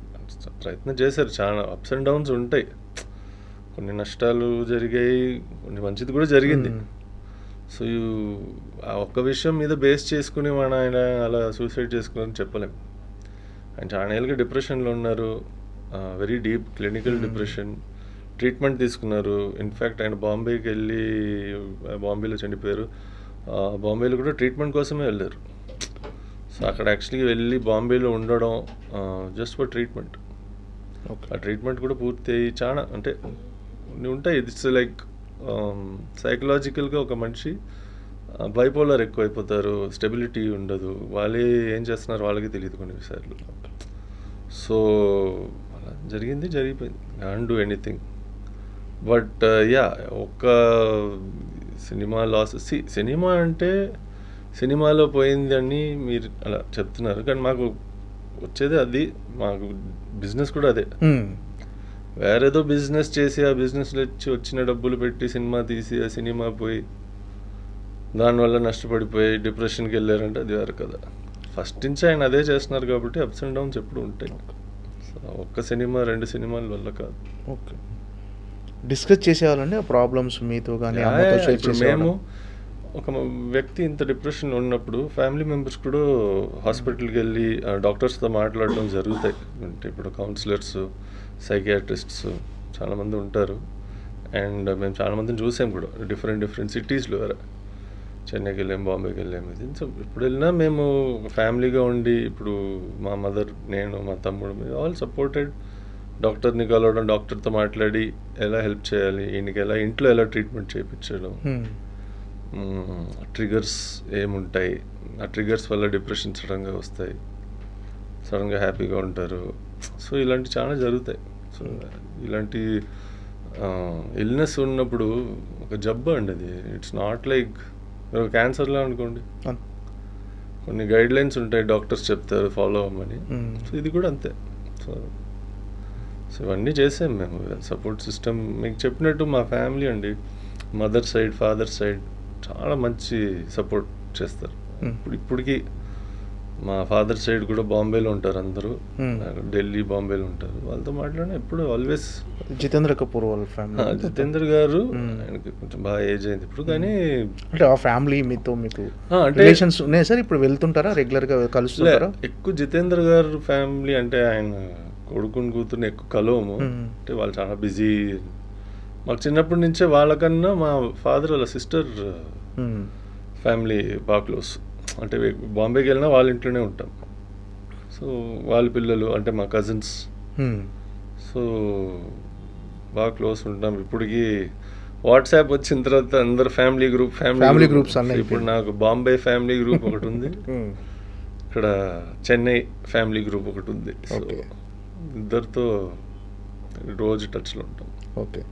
ప్రయత్నం చేశారు, చాలా అప్స్ అండ్ డౌన్స్ ఉంటాయి, కొన్ని నష్టాలు జరిగాయి, కొన్ని మంచిది కూడా జరిగింది. సో ఆ ఒక్క విషయం మీద బేస్ చేసుకుని ఆయన అలా సూసైడ్ చేసుకున్నారని చెప్పలేము. ఆయన చాలా ఏళ్ళుగా డిప్రెషన్లో ఉన్నారు, very deep clinical depression. Treatment తీసుకున్నారు. ఇన్ఫ్యాక్ట్ ఆయన బాంబేకి వెళ్ళి బాంబేలో చనిపోయారు. బాంబేలో కూడా ట్రీట్మెంట్ కోసమే వెళ్ళారు. సో అక్కడ యాక్చువల్గా వెళ్ళి బాంబేలో ఉండడం జస్ట్ ఫర్ ట్రీట్మెంట్. ఆ ట్రీట్మెంట్ కూడా పూర్తి అయ్యి చాలా అంటే ఉంటాయి. ఇట్స్ లైక్ సైకలాజికల్గా ఒక మనిషి బైపోలర్ ఎక్కువ అయిపోతారు, స్టెబిలిటీ ఉండదు, వాళ్ళే ఏం చేస్తున్నారు వాళ్ళకి తెలియదు కొన్నిసార్లు. సో అలా జరిగిపోయింది, can't do anything. But yeah ఒక్క సినిమా లాస్. సినిమా అంటే సినిమాలో పోయింది అని మీరు అలా చెప్తున్నారు, కానీ మాకు వచ్చేది అది, మాకు బిజినెస్ కూడా అదే. వేరేదో బిజినెస్ చేసి ఆ బిజినెస్లో వచ్చిన డబ్బులు పెట్టి సినిమా తీసి ఆ సినిమా పోయి దానివల్ల నష్టపడిపోయి డిప్రెషన్కి వెళ్ళారంటే అది వేరు కదా. ఫస్ట్ నుంచి ఆయన అదే చేస్తున్నారు కాబట్టి అప్స్ అండ్ డౌన్స్ ఎప్పుడు ఉంటాయి. సో ఒక్క సినిమా 2 సినిమాల వల్ల కాదు. ఓకే. డిస్కస్ చేసేవాళ్ళండి ఆ ప్రాబ్లమ్స్ మీతో కానీ? మేము ఒక వ్యక్తి ఇంత డిప్రెషన్లో ఉన్నప్పుడు ఫ్యామిలీ మెంబర్స్ కూడా హాస్పిటల్కి వెళ్ళి డాక్టర్స్తో మాట్లాడడం జరుగుతాయి. అంటే ఇప్పుడు కౌన్సిలర్స్, సైకియాట్రిస్ట్స్ చాలామంది ఉంటారు. అండ్ మేము చాలామందిని చూసాం కూడా డిఫరెంట్ సిటీస్లో. చెన్నైకి వెళ్ళాము, బాంబేకి వెళ్ళాము. ఇది సో ఇప్పుడు వెళ్ళినా మేము ఫ్యామిలీగా ఉండి, ఇప్పుడు మా మదర్, నేను, మా తమ్ముడు ఆల్ సపోర్టెడ్. డాక్టర్ని కలవడం, డాక్టర్తో మాట్లాడి ఎలా హెల్ప్ చేయాలి, ఈయనకి ఎలా ఇంట్లో ఎలా ట్రీట్మెంట్ చేయించడం, ట్రిగర్స్ ఏముంటాయి, ఆ ట్రిగర్స్ వల్ల డిప్రెషన్ సడన్గా వస్తాయి, సడన్గా హ్యాపీగా ఉంటారు. సో ఇలాంటి చాలా జరుగుతాయి. సో ఇలాంటి ఇల్నెస్ ఉన్నప్పుడు ఒక జబ్బు అండి అది. ఇట్స్ నాట్ లైక్ క్యాన్సర్లా అనుకోండి, కొన్ని గైడ్ లైన్స్ ఉంటాయి, డాక్టర్స్ చెప్తారు ఫాలో అవ్వమని. సో ఇది కూడా అంతే. సో ఇవన్నీ చేసాం మేము. సపోర్ట్ సిస్టమ్ మీకు చెప్పినట్టు మా ఫ్యామిలీ అండి, మదర్ సైడ్ ఫాదర్ సైడ్ చాలా మంచి సపోర్ట్ చేస్తారు. ఇప్పటికీ మా ఫాదర్ సైడ్ కూడా బాంబేలో ఉంటారు అందరూ, ఢిల్లీ బాంబేలో ఉంటారు. వాళ్ళతో మాట్లాడినా ఎప్పుడు ఆల్వేస్. జితేంద్ర కపూర్ వాళ్ళ ఫ్యామిలీ, జితేంద్ర గారు ఆయనకి కొంచెం బాగా ఏజ్ అయింది ఇప్పుడు, కానీ అంటే ఆ ఫ్యామిలీ మీతో మీకు రిలేషన్స్ ఉన్నాయి సార్? ఇప్పుడు వెళ్తుంటారా, రెగ్యులర్గా కలుస్తుంటారా? ఎక్కువ జితేంద్ర గారు ఫ్యామిలీ అంటే ఆయన కొడుకుని కూతుర్ని ఎక్కువ కలవము, అంటే వాళ్ళు చాలా బిజీ. మాకు చిన్నప్పటి నుంచే వాళ్ళకన్నా మా ఫాదర్ వాళ్ళ సిస్టర్ ఫ్యామిలీ బాగా క్లోజ్. అంటే బాంబేకి వెళ్ళినా వాళ్ళ ఇంట్లోనే ఉంటాం. సో వాళ్ళ పిల్లలు అంటే మా కజిన్స్, సో బాగా క్లోజ్ ఉంటాం. ఇప్పటికి వాట్సాప్ వచ్చిన తర్వాత అందరు ఫ్యామిలీ గ్రూప్స్ అన్నీ. ఇప్పుడు నాకు బాంబే ఫ్యామిలీ గ్రూప్ ఒకటి ఉంది, ఇక్కడ చెన్నై ఫ్యామిలీ గ్రూప్ ఒకటి ఉంది. సో ఇద్దరితో రోజు టచ్లో ఉంటాం. ఓకే.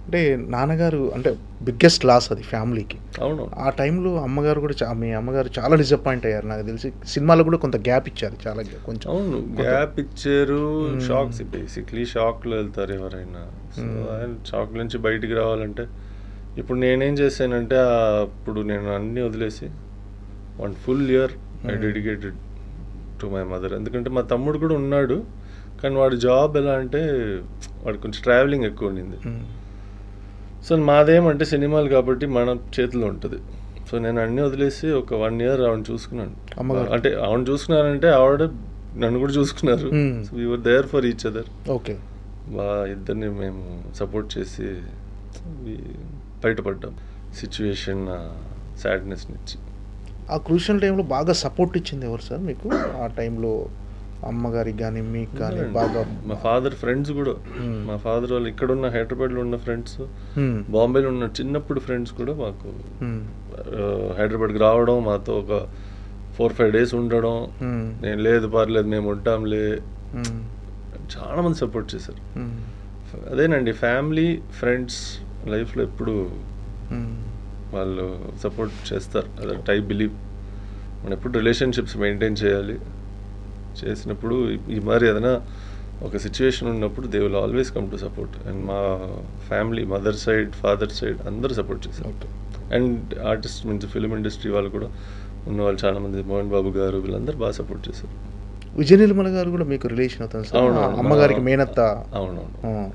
అంటే నాన్నగారు అంటే బిగ్గెస్ట్ లాస్ అది ఫ్యామిలీకి. అవును. ఆ టైంలో అమ్మగారు కూడా మీ అమ్మగారు చాలా డిసప్పాయింట్ అయ్యారు నాకు తెలిసి. సినిమాలో కూడా కొంత గ్యాప్ ఇచ్చారు, చాలా కొంచెం. అవును, గ్యాప్ ఇచ్చారు. షాక్స్, బేసిక్లీ షాక్లో వెళ్తారు ఎవరైనా. సో షాక్ నుంచి బయటికి రావాలంటే ఇప్పుడు నేనేం చేశానంటే, అప్పుడు నేను అన్నీ వదిలేసి 1 full year I dedicated to my mother. ఎందుకంటే మా తమ్ముడు కూడా ఉన్నాడు, కానీ వాడి జాబ్ ఎలా అంటే వాడు కొంచెం ట్రావెలింగ్ ఎక్కువ ఉండింది. సో మాదేమంటే సినిమాలు కాబట్టి మన చేతిలో ఉంటుంది. సో నేను అన్నీ వదిలేసి ఒక 1 year ఆవిడ చూసుకున్నాను. అంటే ఆవిడ చూసుకున్నానంటే ఆవిడ నన్ను కూడా చూసుకున్నారు. So we were there for each other. Okay. ఇద్దరిని మేము సపోర్ట్ చేసి బయటపడ్డాం సిచ్యువేషన్ సాడ్నెస్ నుంచి. ఆ క్రూషియల్ టైంలో బాగా సపోర్ట్ ఇచ్చింది ఎవరు సార్ మీకు ఆ టైంలో? అమ్మగారికి కానీ మీకు కానీ? బాగా మా ఫాదర్ ఫ్రెండ్స్ కూడా, మా ఫాదర్ వాళ్ళు ఇక్కడ ఉన్న హైదరాబాద్లో ఉన్న ఫ్రెండ్స్, బాంబేలో ఉన్న చిన్నప్పుడు ఫ్రెండ్స్ కూడా మాకు హైదరాబాద్కి రావడం, మాతో ఒక 4-5 days ఉండడం. నేను లేదు పర్లేదు మేము ఉంటాంలే, చాలా మంది సపోర్ట్ చేశారు. అదేనండి, ఫ్యామిలీ ఫ్రెండ్స్ లైఫ్లో ఎప్పుడు వాళ్ళు సపోర్ట్ చేస్తారు. అదొకటి ఐ బిలీవ్. మనం ఎప్పుడు రిలేషన్షిప్స్ మెయింటైన్ చేయాలి. చేసినప్పుడు ఈ మరి ఏదైనా ఒక సిచ్యువేషన్ ఉన్నప్పుడు they will always come to support. And మా family mother side father side అందరూ సపోర్ట్ చేశారు. And artist means film industry వాళ్ళు కూడా ఉన్నవాళ్ళు చాలామంది, మోహన్ బాబు గారు వీళ్ళందరూ బాగా సపోర్ట్ చేశారు. విజయ నిర్మల గారు కూడా మీకు రిలేషన్ అవుతుంది సార్, అమ్మగారికి మేనత్త. అవునవును.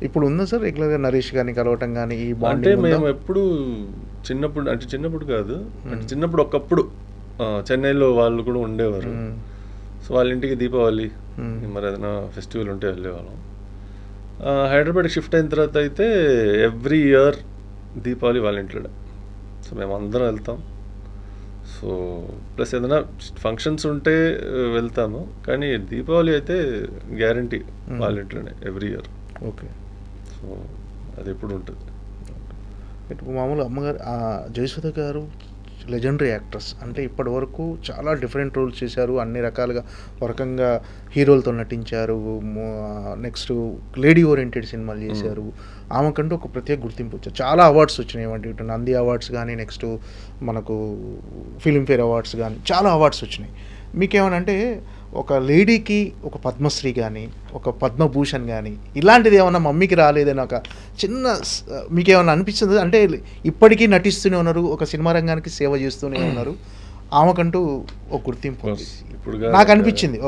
ఇప్పుడు ఉందా సార్ రెగ్యులర్గా నరేష్ గారిని కలవటం కానీ? ఈ అంటే మేము ఎప్పుడు చిన్నప్పుడు కాదు, అంటే చిన్నప్పుడు ఒకప్పుడు చెన్నైలో వాళ్ళు కూడా ఉండేవారు. సో వాళ్ళ ఇంటికి దీపావళి మరి ఏదైనా ఫెస్టివల్ ఉంటే వెళ్ళేవాళ్ళం. హైదరాబాద్కి షిఫ్ట్ అయిన తర్వాత అయితే ఎవ్రీ ఇయర్ దీపావళి వాళ్ళ ఇంట్లో. సో మేము అందరం వెళ్తాం. సో ప్లస్ ఏదైనా ఫంక్షన్స్ ఉంటే వెళ్తాము, కానీ దీపావళి అయితే గ్యారంటీ వాళ్ళ ఇంట్లోనే ఎవ్రీ ఇయర్. ఓకే. సో అది ఎప్పుడు ఉంటుంది. ఇప్పుడు మామూలు అమ్మగారు జయసుధ గారు లెజెండరీ యాక్ట్రెస్. అంటే ఇప్పటి వరకు చాలా డిఫరెంట్ రోల్స్ చేశారు, అన్ని రకాలుగా ఒక రకంగా హీరోలతో నటించారు. నెక్స్ట్ లేడీ ఓరియంటెడ్ సినిమాలు చేశారు. ఆమెకంటూ ఒక ప్రత్యేక గుర్తింపు వచ్చారు. చాలా అవార్డ్స్ వచ్చినాయి, అంటే ఇటు నంది అవార్డ్స్ కానీ, నెక్స్ట్ మనకు ఫిల్మ్ఫేర్ అవార్డ్స్ కానీ చాలా అవార్డ్స్ వచ్చినాయి. మీకేమనంటే ఒక లేడీకి ఒక పద్మశ్రీ కానీ, ఒక పద్మభూషణ్ కానీ ఇలాంటిది ఏమన్నా మమ్మీకి రాలేదని ఒక చిన్న మీకేమన్నా అనిపిస్తుంది? అంటే ఇప్పటికీ నటిస్తూనే ఉన్నారు, ఒక సినిమా రంగానికి సేవ చేస్తూనే ఉన్నారు, ఆమెకంటూ ఒక గుర్తింపు ఇప్పుడు నాకు అనిపించింది.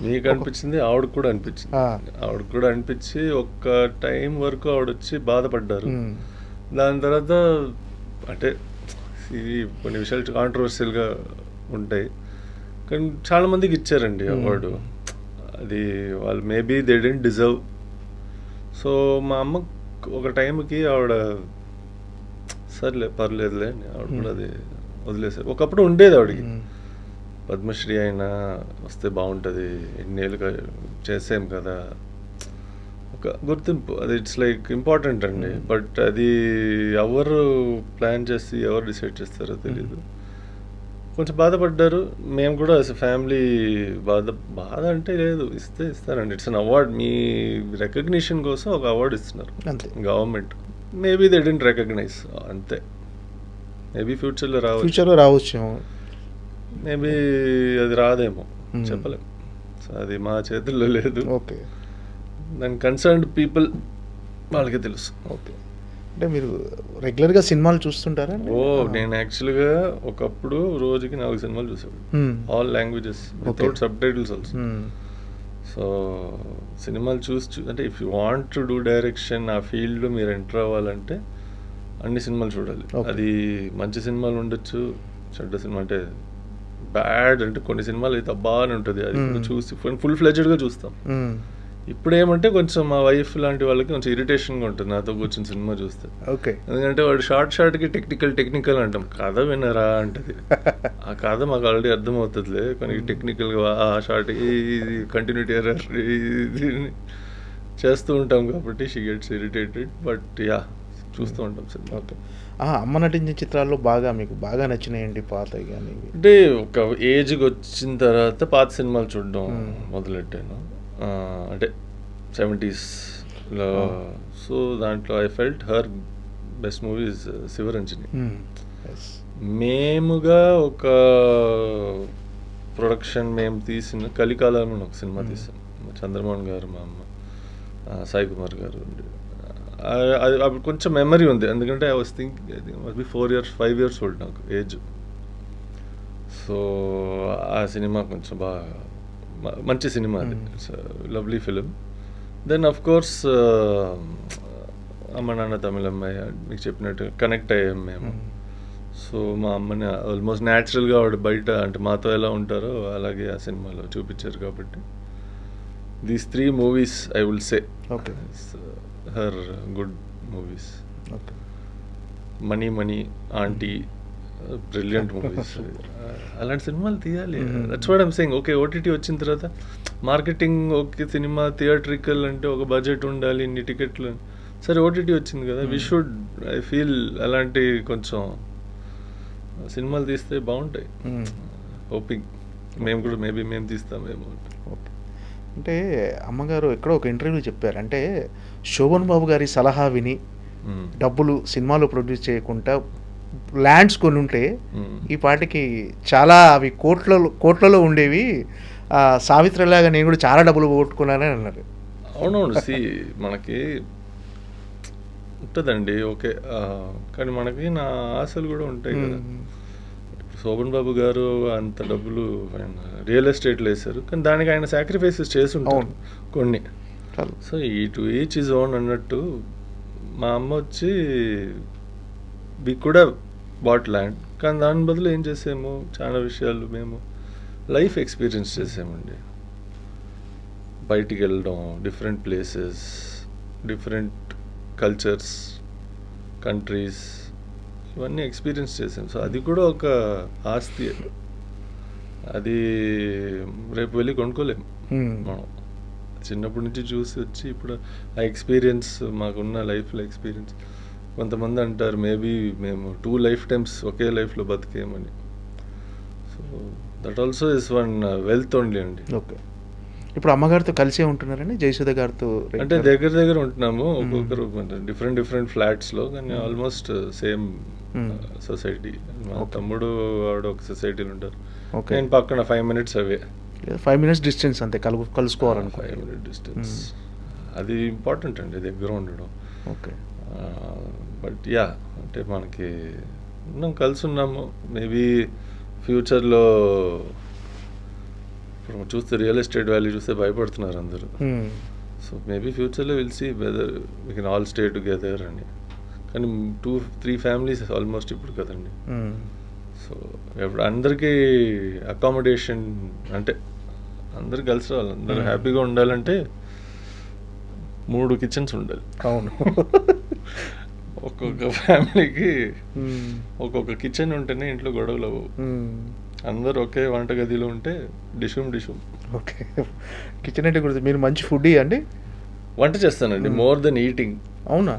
మీకు అనిపించింది, ఆవిడకు కూడా అనిపించి ఒక టైం వరకు ఆవిడ వచ్చి బాధపడ్డారు. దాని తర్వాత అంటే ఇది కొన్ని విషయాలు కాంట్రవర్షియల్గా ఉంటాయి, కానీ చాలామందికి ఇచ్చారండి అవార్డు. అది వాళ్ళు maybe they didn't deserve. So మా అమ్మ ఒక టైంకి ఆవిడ సర్లే పర్లేదులే అని ఆవిడ కూడా అది వదిలేసారు. ఒకప్పుడు ఉండేది ఆవిడకి, పద్మశ్రీ అయినా వస్తే బాగుంటుంది, ఎన్నేళ్ళుగా చేసాం కదా, ఒక ఒక గుర్తింపు, అది ఇట్స్ లైక్ ఇంపార్టెంట్ అండి. బట్ అది ఎవరు ప్లాన్ చేసి ఎవరు డిసైడ్ చేస్తారో తెలీదు. కొంచెం బాధపడ్డారు, మేము కూడా ఫ్యామిలీ బాధ అంటే లేదు, ఇస్తారండి. ఇట్స్ అన్ అవార్డ్, మీ రికగ్నిషన్ కోసం ఒక అవార్డు ఇస్తున్నారు government. Maybe they didn't recognize, అంతే. మేబీ ఫ్యూచర్లో రావచ్చు, మేబీ అది రాదేమో, చెప్పలేము. సో అది మా చేతుల్లో లేదు. ఓకే, దాని కన్సర్న్డ్ పీపుల్ వాళ్ళకి తెలుసు. ఓకే, అంటే మీరు రెగ్యులర్గా సినిమాలు చూస్తుంటారా? నేను యాక్చువల్గా ఒకప్పుడు రోజుకి 4 సినిమాలు చూసేవాడు, all languages without sub titles also. So సినిమాలు అంటే if you want to do direction, ఆ ఫీల్డ్లో మీరు ఎంటర్ అవ్వాలంటే అన్ని సినిమాలు చూడాలి. అది మంచి సినిమాలు ఉండొచ్చు, చెడ్డ సినిమా అంటే బ్యాడ్ అంటే కొన్ని సినిమాలు అయితే అబ్బా అని ఉంటుంది, అది చూసి ఫుల్ ఫ్లెడ్జ్డ్గా చూస్తాం. ఇప్పుడు ఏమంటే కొంచెం మా వైఫ్ లాంటి వాళ్ళకి కొంచెం ఇరిటేషన్గా ఉంటుంది నాతో కూర్చొని సినిమా చూస్తే. ఓకే, ఎందుకంటే వాడు షార్ట్కి టెక్నికల్ అంటాం, కథ వినరా అంటది. ఆ కథ మాకు ఆల్రెడీ అర్థమవుతుందిలే, కానీ టెక్నికల్గా ఆ షార్ట్ ఇది కంటిన్యూటీ ఎర్రర్ ఇది చేస్తూ ఉంటాం కాబట్టి she gets irritated. But yeah, చూస్తూ ఉంటాం సినిమా. ఓకే, అమ్మ నటించిన చిత్రాల్లో మీకు బాగా నచ్చినాయండి పాతవి కానీ? అంటే ఒక ఏజ్కి వచ్చిన తర్వాత పాత సినిమాలు చూడడం మొదలెట్టాను, అంటే 70sలో. సో దాంట్లో I felt her best movies Sivaranjani. మేముగా ఒక ప్రొడక్షన్ మేము తీసిన కలికాలం అని ఒక సినిమా తీసాం, చంద్రమోహన్ గారు, మా అమ్మ, సాయి కుమార్ గారు. అది అప్పుడు కొంచెం మెమరీ ఉంది, ఎందుకంటే I was thinking 5 years old నాకు ఏజ్. సో ఆ సినిమా కొంచెం బాగా మంచి సినిమా, అది lovely film. Then of course అమ్మ నాన్న తమిళమ్మాయి, మీకు చెప్పినట్టు కనెక్ట్ అయ్యాం మేము. సో మా అమ్మని ఆల్మోస్ట్ న్యాచురల్గా ఆవిడ బయట అంటే మాతో ఎలా ఉంటారో అలాగే ఆ సినిమాలో చూపించారు కాబట్టి these 3 movies I will say her good movies. Money aunty, brilliant movies. అలాంటి సినిమాలు తీయాలి, that's what I'm saying. Okay, OTT వచ్చిన తర్వాత మార్కెటింగ్, ఓకే సినిమా థియేట్రికల్ అంటే ఒక బడ్జెట్ ఉండాలి, ఇన్ని టికెట్లు. సరే ఓటీటీ వచ్చింది కదా, వి షుడ్, ఐ ఫీల్ అలాంటి కొంచెం సినిమాలు తీస్తే బాగుంటాయి. హోపింగ్ మేము కూడా మేబీ మేము తీస్తామేమో. అంటే అమ్మగారు ఎక్కడో ఒక ఇంటర్వ్యూలో చెప్పారు, అంటే శోభన్ బాబు గారి సలహా విని డబ్బులు సినిమాలో ప్రొడ్యూస్ చేయకుండా ల్యాండ్స్ కొన్ని ఉంటే ఈ పాటికి చాలా అవి కోట్లలో ఉండేవి, సావిత్రిలాగా నేను కూడా చాలా డబ్బులు పోగొట్టుకున్నానని అన్నారు. అవునవును, మనకి ఉంటుందండి, ఓకే, కానీ మనకి నా ఆశలు కూడా ఉంటాయి కదా. శోభన్ బాబు గారు అంత డబ్బులు ఆయన రియల్ ఎస్టేట్లో వేశారు, కానీ దానికి ఆయన సాక్రిఫైసెస్ చేసి ఉంటారు కొన్ని. So to each his own అన్నట్టు మా అమ్మ వచ్చి we could have bought land, కానీ దాని బదులు ఏం చేసాము, చాలా విషయాలు మేము లైఫ్ ఎక్స్పీరియన్స్ చేసామండి. బయటికి వెళ్ళడం, different places, different cultures, countries, ఇవన్నీ ఎక్స్పీరియన్స్ చేసాం. సో అది కూడా ఒక ఆస్తి, అది రేపు వెళ్ళి కొనుక్కోలేము మనం. చిన్నప్పటి నుంచి చూసి వచ్చి ఇప్పుడు ఆ ఎక్స్పీరియన్స్ మాకున్న లైఫ్లో ఎక్స్పీరియన్స్. కొంతమంది అంటారు మేబీ మేము 2 lifetimes ఒకే లైఫ్లో బతికేమని. So that also is one wealth only అండి. ఓకే, ఇప్పుడు అమ్మగారితో కలిసే ఉంటున్నారండి జయసుధ గారితో? అంటే దగ్గర ఉంటున్నాము, ఒక్కొక్కరు డిఫరెంట్ ఫ్లాట్స్లో, కానీ ఆల్మోస్ట్ సేమ్ సొసైటీ. మా తమ్ముడు ఆవిడ ఒక సొసైటీలో ఉంటారు, నేను పక్కన 5 minutes అవే. 5 minutes డిస్టెన్స్ అంతే, కలుసుకోవాలనుకో. 5 minute డిస్టెన్స్, అది ఇంపార్టెంట్ అండి దగ్గర ఉండడం. ఓకే, బట్ యా, అంటే మనకి కలిసి ఉన్నాము. మేబీ ఫ్యూచర్లో ఇప్పుడు చూస్తే రియల్ ఎస్టేట్ వాల్యూ చూస్తే భయపడుతున్నారు అందరూ. సో మేబీ ఫ్యూచర్లో will see whether we can all stay together అని. కానీ 2-3 families ఆల్మోస్ట్ ఇప్పుడు కదండి. సో ఇప్పుడు అందరికీ అకామిడేషన్ అంటే అందరు కలిసి రావాలి, అందరూ హ్యాపీగా ఉండాలంటే 3 kitchens ఉండాలి. అవును, ఒక్కొక్క ఫ్యామిలీకి ఒక్కొక్క కిచెన్ ఉంటేనే ఇంట్లో గొడవలు అవ్వవు. అందరు ఒకే వంటగదిలో ఉంటే డిషుమ్. ఓకే, కిచెన్ అంటే గురించి మీరు మంచి ఫుడ్ అండి? వంట చేస్తానండి, మోర్ దెన్ ఈటింగ్. అవునా?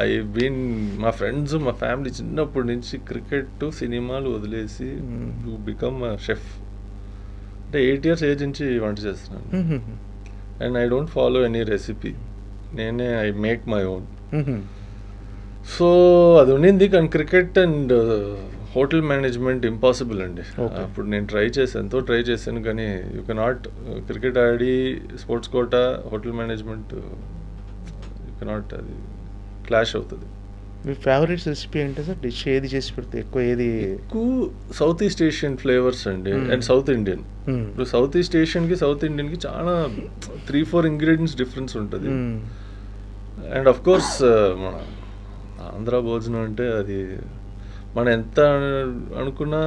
ఐ బీన్ మా ఫ్రెండ్స్ మా ఫ్యామిలీ చిన్నప్పటి నుంచి క్రికెట్ సినిమాలు వదిలేసి యూ బికమ్ షెఫ్ అంటే 8 years ఏజ్ నుంచి వంట చేస్తున్నాను. And I don't follow any recipe, నేనే I make my own. So అది ఉండింది. కానీ cricket and hotel management impossible అండి. అప్పుడు నేను ఎంతో ట్రై చేశాను, కానీ యూ కెనాట్ క్రికెట్ ఆడి sports quota hotel management you cannot, అది క్లాష్ అవుతుంది. మీ ఫేవరెట్ రెసిపీ ఏంటి సార్? డిష్ ఏది చేసి పెడితే ఎక్కువ సౌత్ ఈస్ట్ ఏషియన్ ఫ్లేవర్స్ అండి, అండ్ సౌత్ ఇండియన్. ఇప్పుడు సౌత్ ఈస్ట్ ఏషియన్కి సౌత్ ఇండియన్కి చాలా 3-4 ఇంగ్రీడియంట్స్ డిఫరెన్స్ ఉంటుంది. అండ్ అఫ్ కోర్స్ మన ఆంధ్ర భోజనం అంటే అది మనం ఎంత అనుకున్నా,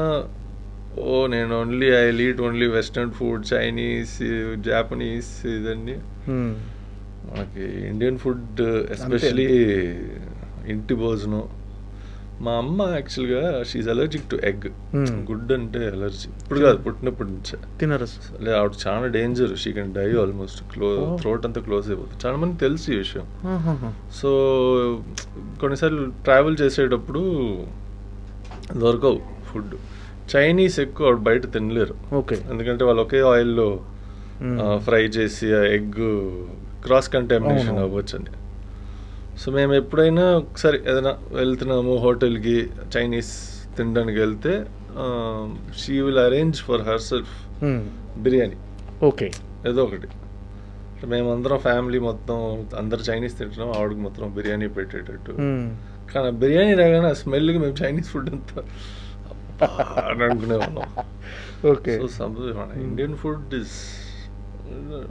నేను I eat only western food, Chinese, Japanese, ఇదన్నీ. మనకి ఇండియన్ ఫుడ్ ఎస్పెషలీ ఇంటి భోజనం. మా అమ్మ యాక్చువల్గా షీఈ్ అలర్జిక్ టు ఎగ్. గుడ్ అంటే అలర్జీ, ఇప్పుడు కాదు పుట్టినప్పటి నుంచే తినరు. లేదు, ఆవిడ చాలా danger, she can die almost, throat అంతా క్లోజ్ అయిపోతుంది. చాలా మంది తెలుసు ఈ విషయం. సో కొన్నిసార్లు ట్రావెల్ చేసేటప్పుడు దొరకవు ఫుడ్. చైనీస్ ఎక్కువ ఆవిడ బయట తినలేరు, ఎందుకంటే వాళ్ళు ఒకే ఆయిల్లో ఫ్రై చేసి ఆ ఎగ్ క్రాస్ కంటామినేషన్ అవ్వచ్చు అని. సో మేము ఎప్పుడైనా ఒకసారి ఏదైనా వెళ్తున్నాము హోటల్కి చైనీస్ తినడానికి వెళ్తే, she will arrange for her self biryani, ఏదో ఒకటి. మేమందరం ఫ్యామిలీ మొత్తం అందరు చైనీస్ తింటున్నాం, ఆవిడకి మొత్తం బిర్యానీ పెట్టేటట్టు. కానీ బిర్యానీ రాగానే ఆ స్మెల్కి మేము చైనీస్ ఫుడ్ అంతా అని అనుకునేవాళ్ళం. సో ఇండియన్ ఫుడ్ ఇస్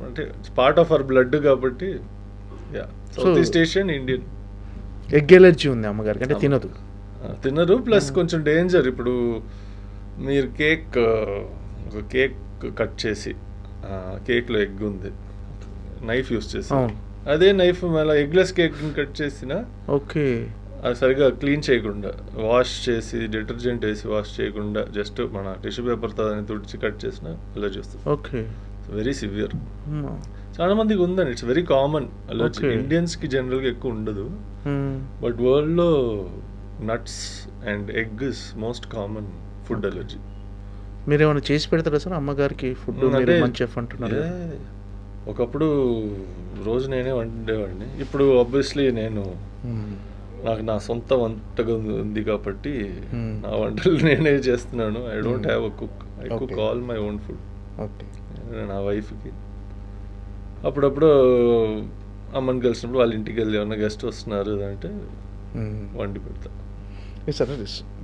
అంటే పార్ట్ ఆఫ్ అవర్ బ్లడ్ కాబట్టి. South east Asian Indian. Egg allergy ఉంది అమ్మగారికి, అంటే తినరు. ప్లస్ కొంచెం డేంజర్. ఇప్పుడు మీరు ఒక కేక్ కట్ చేసి కేక్లో ఎగ్ ఉంది, నైఫ్ యూస్ చేసి, అదే నైఫ్ మళ్ళీ ఎగ్లెస్ కేక్ కట్ చేసిన అది సరిగా క్లీన్ చేయకుండా, వాష్ చేసి డిటర్జెంట్ వేసి వాష్ చేయకుండా జస్ట్ మన టిష్యూ పేపర్తో తుడిచి కట్ చేసిన అలర్జీ వస్తుంది. Very severe. చాలా మందికి ఉందండి, ఇట్స్ వెరీ కామన్ అలర్జీ. ఇండియన్స్కి జనరల్గా ఎక్కువ ఉండదు, బట్ వరల్డ్లో nuts and egg is most common food allergy. మీరు ఏమైనా చేసి పెడతారా సార్ అమ్మగారికి ఫుడ్? మంచి చెఫ్ అంటున్నారు. ఒకప్పుడు రోజు నేనే వండేవాడిని. ఇప్పుడు ఆబ్వియస్లీ నాకు నా సొంత వంటగది ఉంది కాబట్టి నా వంటలు నేనే చేస్తున్నాను. I don't have a cook, I cook all my own food. నా వైఫ్కి అప్పుడప్పుడు అమ్మని కలిసినప్పుడు వాళ్ళ ఇంటికి వెళ్ళి ఏమన్నా గెస్ట్ వస్తున్నారు అంటే వండి పెడతా. సార్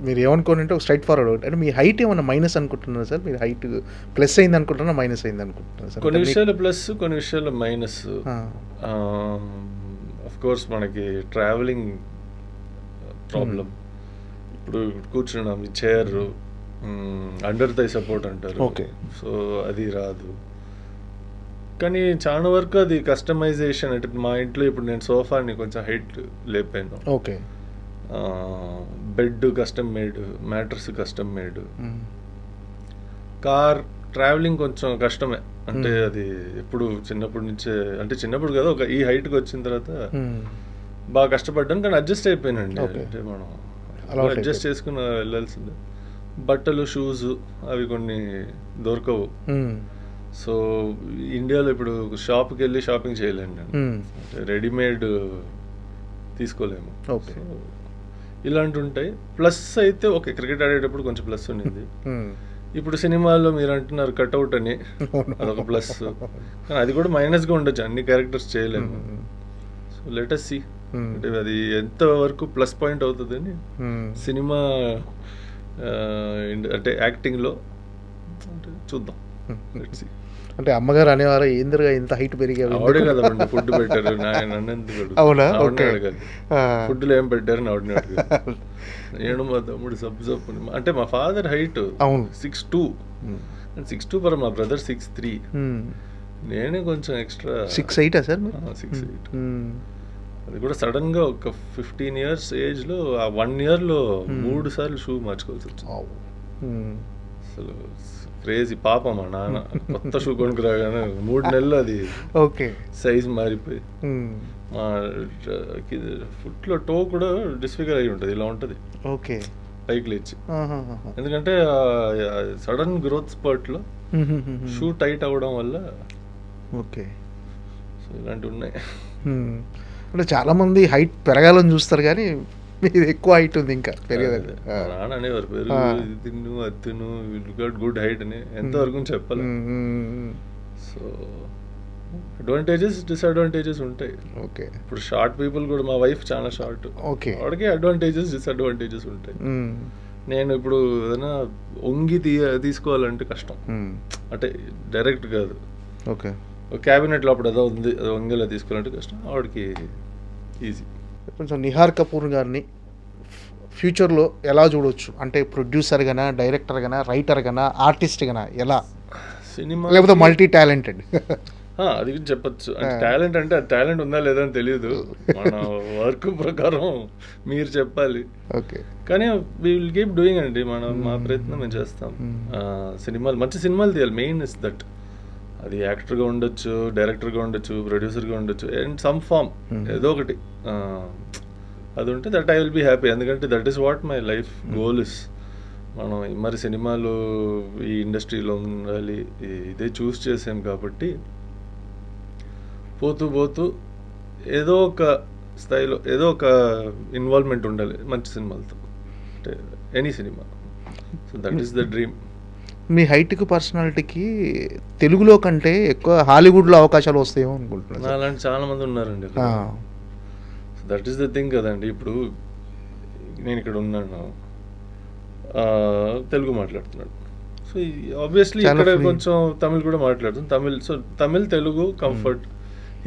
మీరు ఏమనుకోనంటే ఒక స్ట్రైట్ ఫార్వర్డ్, అంటే మీ హైట్ ఏమన్నా మైనస్ అనుకుంటున్నారు సార్? మీరు హైట్ ప్లస్ అయింది అనుకుంటున్నా, మైనస్ అయింది అనుకుంటున్నారు సార్? కొన్ని విషయాలు ప్లస్, కొన్ని విషయాలు మైనస్. ఆఫ్ కోర్స్ మనకి ట్రావెలింగ్ ప్రాబ్లం. ఇప్పుడు కూర్చున్నాం, ఈ చైర్ అండర్ థై సపోర్ట్ అంటారు, సో అది రాదు. కానీ చాలా వరకు అది కస్టమైజేషన్. అంటే మా ఇంట్లో ఇప్పుడు నేను సోఫాని కొంచెం హైట్ లేపాను, bed custom made, mattress custom made. Car travelling కొంచెం కష్టమే, అంటే అది ఎప్పుడు చిన్నప్పటి నుంచే, అంటే చిన్నప్పుడు కదా ఒక ఈ హైట్కి వచ్చిన తర్వాత బాగా కష్టపడ్డాను, కానీ అడ్జస్ట్ అయిపోయానండి. అంటే మనం అడ్జస్ట్ చేసుకుని వెళ్ళాల్సిందే. బట్టలు, షూస్ అవి కొన్ని దొరకవు. సో ఇండియాలో ఇప్పుడు షాప్కి వెళ్ళి షాపింగ్ చేయలేండి, అంటే రెడీమేడ్ తీసుకోలేము. ఇలాంటివి ఉంటాయి. ప్లస్ అయితే ఓకే, క్రికెట్ ఆడేటప్పుడు కొంచెం ప్లస్ ఉండింది. ఇప్పుడు సినిమాల్లో మీరు అంటున్నారు కట్అవుట్ అని, అదొక ప్లస్. కానీ అది కూడా మైనస్గా ఉండొచ్చు, అన్ని క్యారెక్టర్స్ చేయలేము. సో లెట్ us see, అంటే అది ఎంత వరకు ప్లస్ పాయింట్ అవుతుందని సినిమా అంటే యాక్టింగ్లో అంటే చూద్దాం. Let's see. అంటే అమ్మగారు అనేవారు ఏందిగా ఇంత హైట్ పెరిగా? ఆవిడే కదండి ఫుడ్ పెట్టారు, నన్ను ఎందుకు అడగాలి? ఫుడ్లో ఏం పెట్టారు అని ఆవిడని అడిగారు. నేను మా తమ్ముడు సబ్ అంటే మా ఫాదర్ హైట్ 6'2", 6'2", పర్ మా బ్రదర్ 6'3". నేనే కొంచెం ఎక్స్ట్రా 6'8" సార్? 6'8". అది కూడా సడన్ గా ఒక 15 years ఏజ్ లో, ఆ 1 year లో 3 సార్లు షూ మార్చుకోవాల్సి వచ్చింది. అసలు క్రేజీ పాపం మా నాన్న కొత్త షూ కొనుక్కురాగానే 3 నెలలు అది ఓకే సైజ్ మారిపోయి మా ఫుట్లో టో కూడా డిస్ఫిగర్ అయి ఉంటుంది, ఇలా ఉంటుంది ఓకే పైకి లేచి. ఎందుకంటే సడన్ గ్రోత్ స్పర్ట్లో షూ టైట్ అవ్వడం వల్ల. ఓకే, సో ఇలాంటివి ఉన్నాయి. అంటే చాలామంది హైట్ పెరగాలని చూస్తారు కానీ మీది ఎక్కువ హైట్ ఉంది ఇంకా పెరగదు. నాన్న అనేవారు పెరుగు ఇది తిన్ను అది తిను, గట్ గుడ్ హైట్ అని ఎంతవరకు చెప్పాలి. సో అడ్వాంటేజెస్ డిసడ్వాంటేజెస్ ఉంటాయి. ఓకే, ఇప్పుడు షార్ట్ పీపుల్ కూడా, మా వైఫ్ చాలా షార్ట్, ఓకే, వాడికి అడ్వాంటేజెస్ డిసడ్వాంటేజెస్ ఉంటాయి. నేను ఇప్పుడు ఏదైనా వంగి తీసుకోవాలంటే కష్టం, అంటే డైరెక్ట్ కాదు. ఓకే, క్యాబినెట్లో అప్పుడు ఏదో ఉంది, అది వంగేలా తీసుకోవాలంటే కష్టం, ఆవిడకి ఈజీ. కొంచెం నిహార్ కపూర్ గారిని ఫ్యూచర్లో ఎలా చూడవచ్చు? అంటే ప్రొడ్యూసర్ గానా, డైరెక్టర్ గానా, రైటర్ గానా, ఆర్టిస్ట్ గానా, ఎలా? సినిమా లేకపోతే మల్టీ టాలెంటెడ్? అది చెప్పచ్చు. అంటే టాలెంట్ అంటే అది టాలెంట్ ఉందా లేదా అని తెలియదు, మన వర్క్ ప్రకారం మీరు చెప్పాలి. ఓకే, కానీ వీ విల్ కీప్ డూయింగ్ అండి, మనం మా ప్రయత్నం మేము చేస్తాం. సినిమాలు, మంచి సినిమాలు తీయాలి, మెయిన్ ఇస్ దట్. అది యాక్టర్గా ఉండొచ్చు, డైరెక్టర్గా ఉండొచ్చు, ప్రొడ్యూసర్గా ఉండొచ్చు, అండ్ సమ్ ఫామ్ ఏదో ఒకటి అది ఉంటే that I will be happy. ఎందుకంటే that is what my life goal is. మనం మరి సినిమాలు ఈ ఇండస్ట్రీలో ఉండాలి ఇదే చూస్ చేసాం కాబట్టి పోతూ పోతూ ఏదో ఒక స్థాయిలో ఏదో ఒక ఇన్వాల్వ్మెంట్ ఉండాలి మంచి సినిమాలతో, అంటే any cinema. So that is the dream. మీ హైట్కి పర్సనాలిటీకి తెలుగులో కంటే ఎక్కువ హాలీవుడ్లో అవకాశాలు వస్తాయేమో అనుకుంటున్నాను. అలాంటి చాలా మంది ఉన్నారండి. దట్ ఈస్ ద థింగ్ కదండి. ఇప్పుడు నేను ఇక్కడ ఉన్నాను, తెలుగు మాట్లాడుతున్నాడు, సో ఆబ్వియస్లీ ఇక్కడ కొంచెం తమిళ్ కూడా మాట్లాడుతాను. తమిళ్ తెలుగు కంఫర్ట్.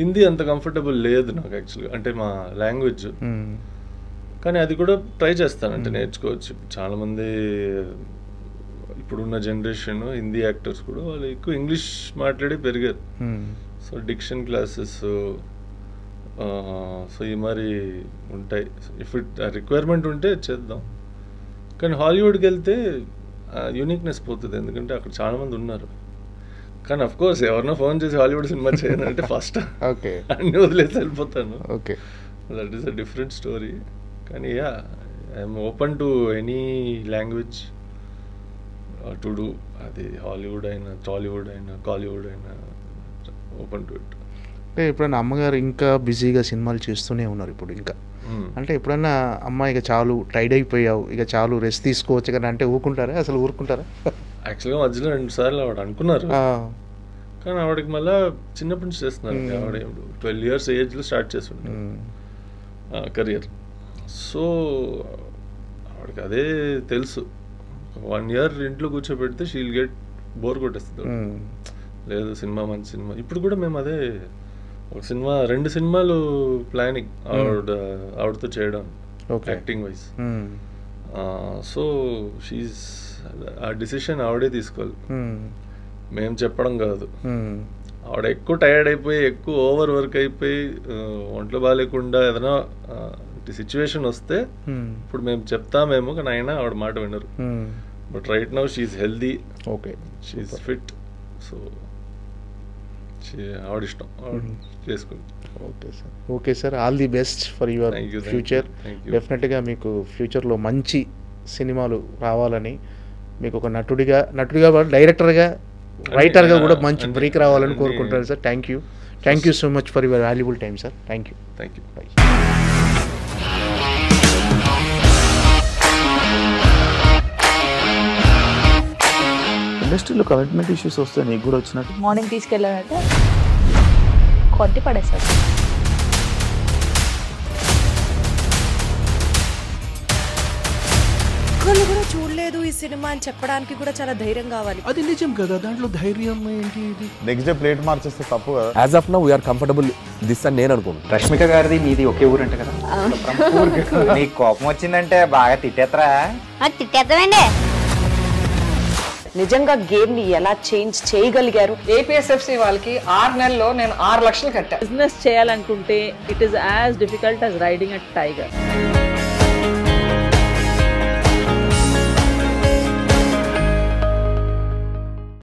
హిందీ అంత కంఫర్టబుల్ లేదు నాకు యాక్చువల్గా, అంటే మా లాంగ్వేజ్. కానీ అది కూడా ట్రై చేస్తాను, అంటే నేర్చుకోవచ్చు. చాలామంది ఇప్పుడున్న జనరేషన్ హిందీ యాక్టర్స్ కూడా వాళ్ళు ఎక్కువ ఇంగ్లీష్ మాట్లాడి పెరిగారు. సో డిక్షన్ క్లాసెస్, సో ఈ మరి ఉంటాయి. ఇఫ్ ఇట్ రిక్వైర్మెంట్ ఉంటే చేద్దాం. కానీ హాలీవుడ్కి వెళ్తే యూనిక్నెస్ పోతుంది, ఎందుకంటే అక్కడ చాలామంది ఉన్నారు. కానీ అఫ్ కోర్స్ ఎవరన్నా ఫోన్ చేసి హాలీవుడ్ సినిమా చేయను అంటే ఫస్ట్ ఓకే అన్నీ వదిలేసి వెళ్ళిపోతాను. Okay, that is a different story. కానీ yeah, I'm open to any language to do. అది హాలీవుడ్ అయినా, టాలీవుడ్ అయినా, కాలీవుడ్ అయినా, ఓపెన్ టు ఇట్. అంటే ఎప్పుడైనా అమ్మగారు ఇంకా బిజీగా సినిమాలు చేస్తూనే ఉన్నారు ఇప్పుడు ఇంకా, అంటే ఎప్పుడన్నా అమ్మ ఇక చాలు టైర్డ్ అయిపోయావు, ఇక చాలు రెస్ట్ తీసుకోవచ్చు కానీ అంటే ఊరుకుంటారా? అసలు ఊరుకుంటారా? యాక్చువల్గా మధ్యలో 2 సార్లు ఆవిడ అనుకున్నారు, కానీ ఆవిడకి మళ్ళీ చిన్నప్పటి నుంచి చేస్తున్నారు. ఆవిడ 12 years ఏజ్లో స్టార్ట్ చేస్తుంటారు కెరియర్. సో ఆవిడకి అదే తెలుసు, 1 year ఇంట్లో కూర్చోబెడితే షీల్ గెట్ బోర్ కొట్టేస్తుంది. లేదు సినిమా, మంచి సినిమా. ఇప్పుడు కూడా మేము అదే ఒక సినిమా 2 సినిమాలు ప్లానింగ్ ఆవిడతో చేయడం యాక్టింగ్ వైజ్. సో షీజ్ ఆ డిసిషన్ ఆవిడే తీసుకోవాలి, మేము చెప్పడం కాదు. ఆవిడ ఎక్కువ టైర్డ్ అయిపోయి, ఎక్కువ ఓవర్ వర్క్ అయిపోయి, ఒంట్లో బాగాలేకుండా ఏదైనా సిచ్యువేషన్ వస్తే ఇప్పుడు మేము చెప్తామేమో, కానీ అయినా ఆవిడ మాట వినరు. But right now she's healthy, okay, she's fit. So ఆవిడ ఇష్టం, ఆవిడ చేసుకుంది. Okay sir, okay sir, all the best for your future. డెఫినెట్గా మీకు ఫ్యూచర్లో మంచి సినిమాలు రావాలని, మీకు ఒక నటుడిగా డైరెక్టర్గా, రైటర్గా కూడా మంచి బ్రేక్ రావాలని కోరుకుంటున్నాను sir. Thank you so much for your valuable time sir. Thank you. By. ఇండస్ట్రీలో కమిట్మెంట్ ఇష్యూస్ వస్తే నీకు కూడా వచ్చినట్టు? మార్నింగ్ తీసుకెళ్ళానంటే కొట్టి పడేస్తారు. ఒక్కళ్ళు కూడా చూడలేదు ఈ సినిమా అని చెప్పడానికి కూడా చాలా ధైర్యం కావాలి. అది నిజం కదా, దాంట్లో ధైర్యం ఏంటి? నెక్స్ట్ డే ప్లేట్ మార్చేస్తే తప్పు కదా. As of now we're comfortable this అని నేను అనుకుంటున్నాను. రష్మిక గారిది మీది ఒకే ఊరు అంట కదా? నీకు కోపం వచ్చిందంటే బాగా తిట్టేత్తరా? తిట్టేద్దామండి. నిజంగా గేమ్ ని ఎలా చేంజ్ చేయగలిగారు? ఏపీఎస్ఎఫ్సి వాళ్ళకి 6 నెలల్లో నేను 6 లక్షలు కట్టా. బిజినెస్ చేయాలనుకుంటే it is as difficult as riding a tiger.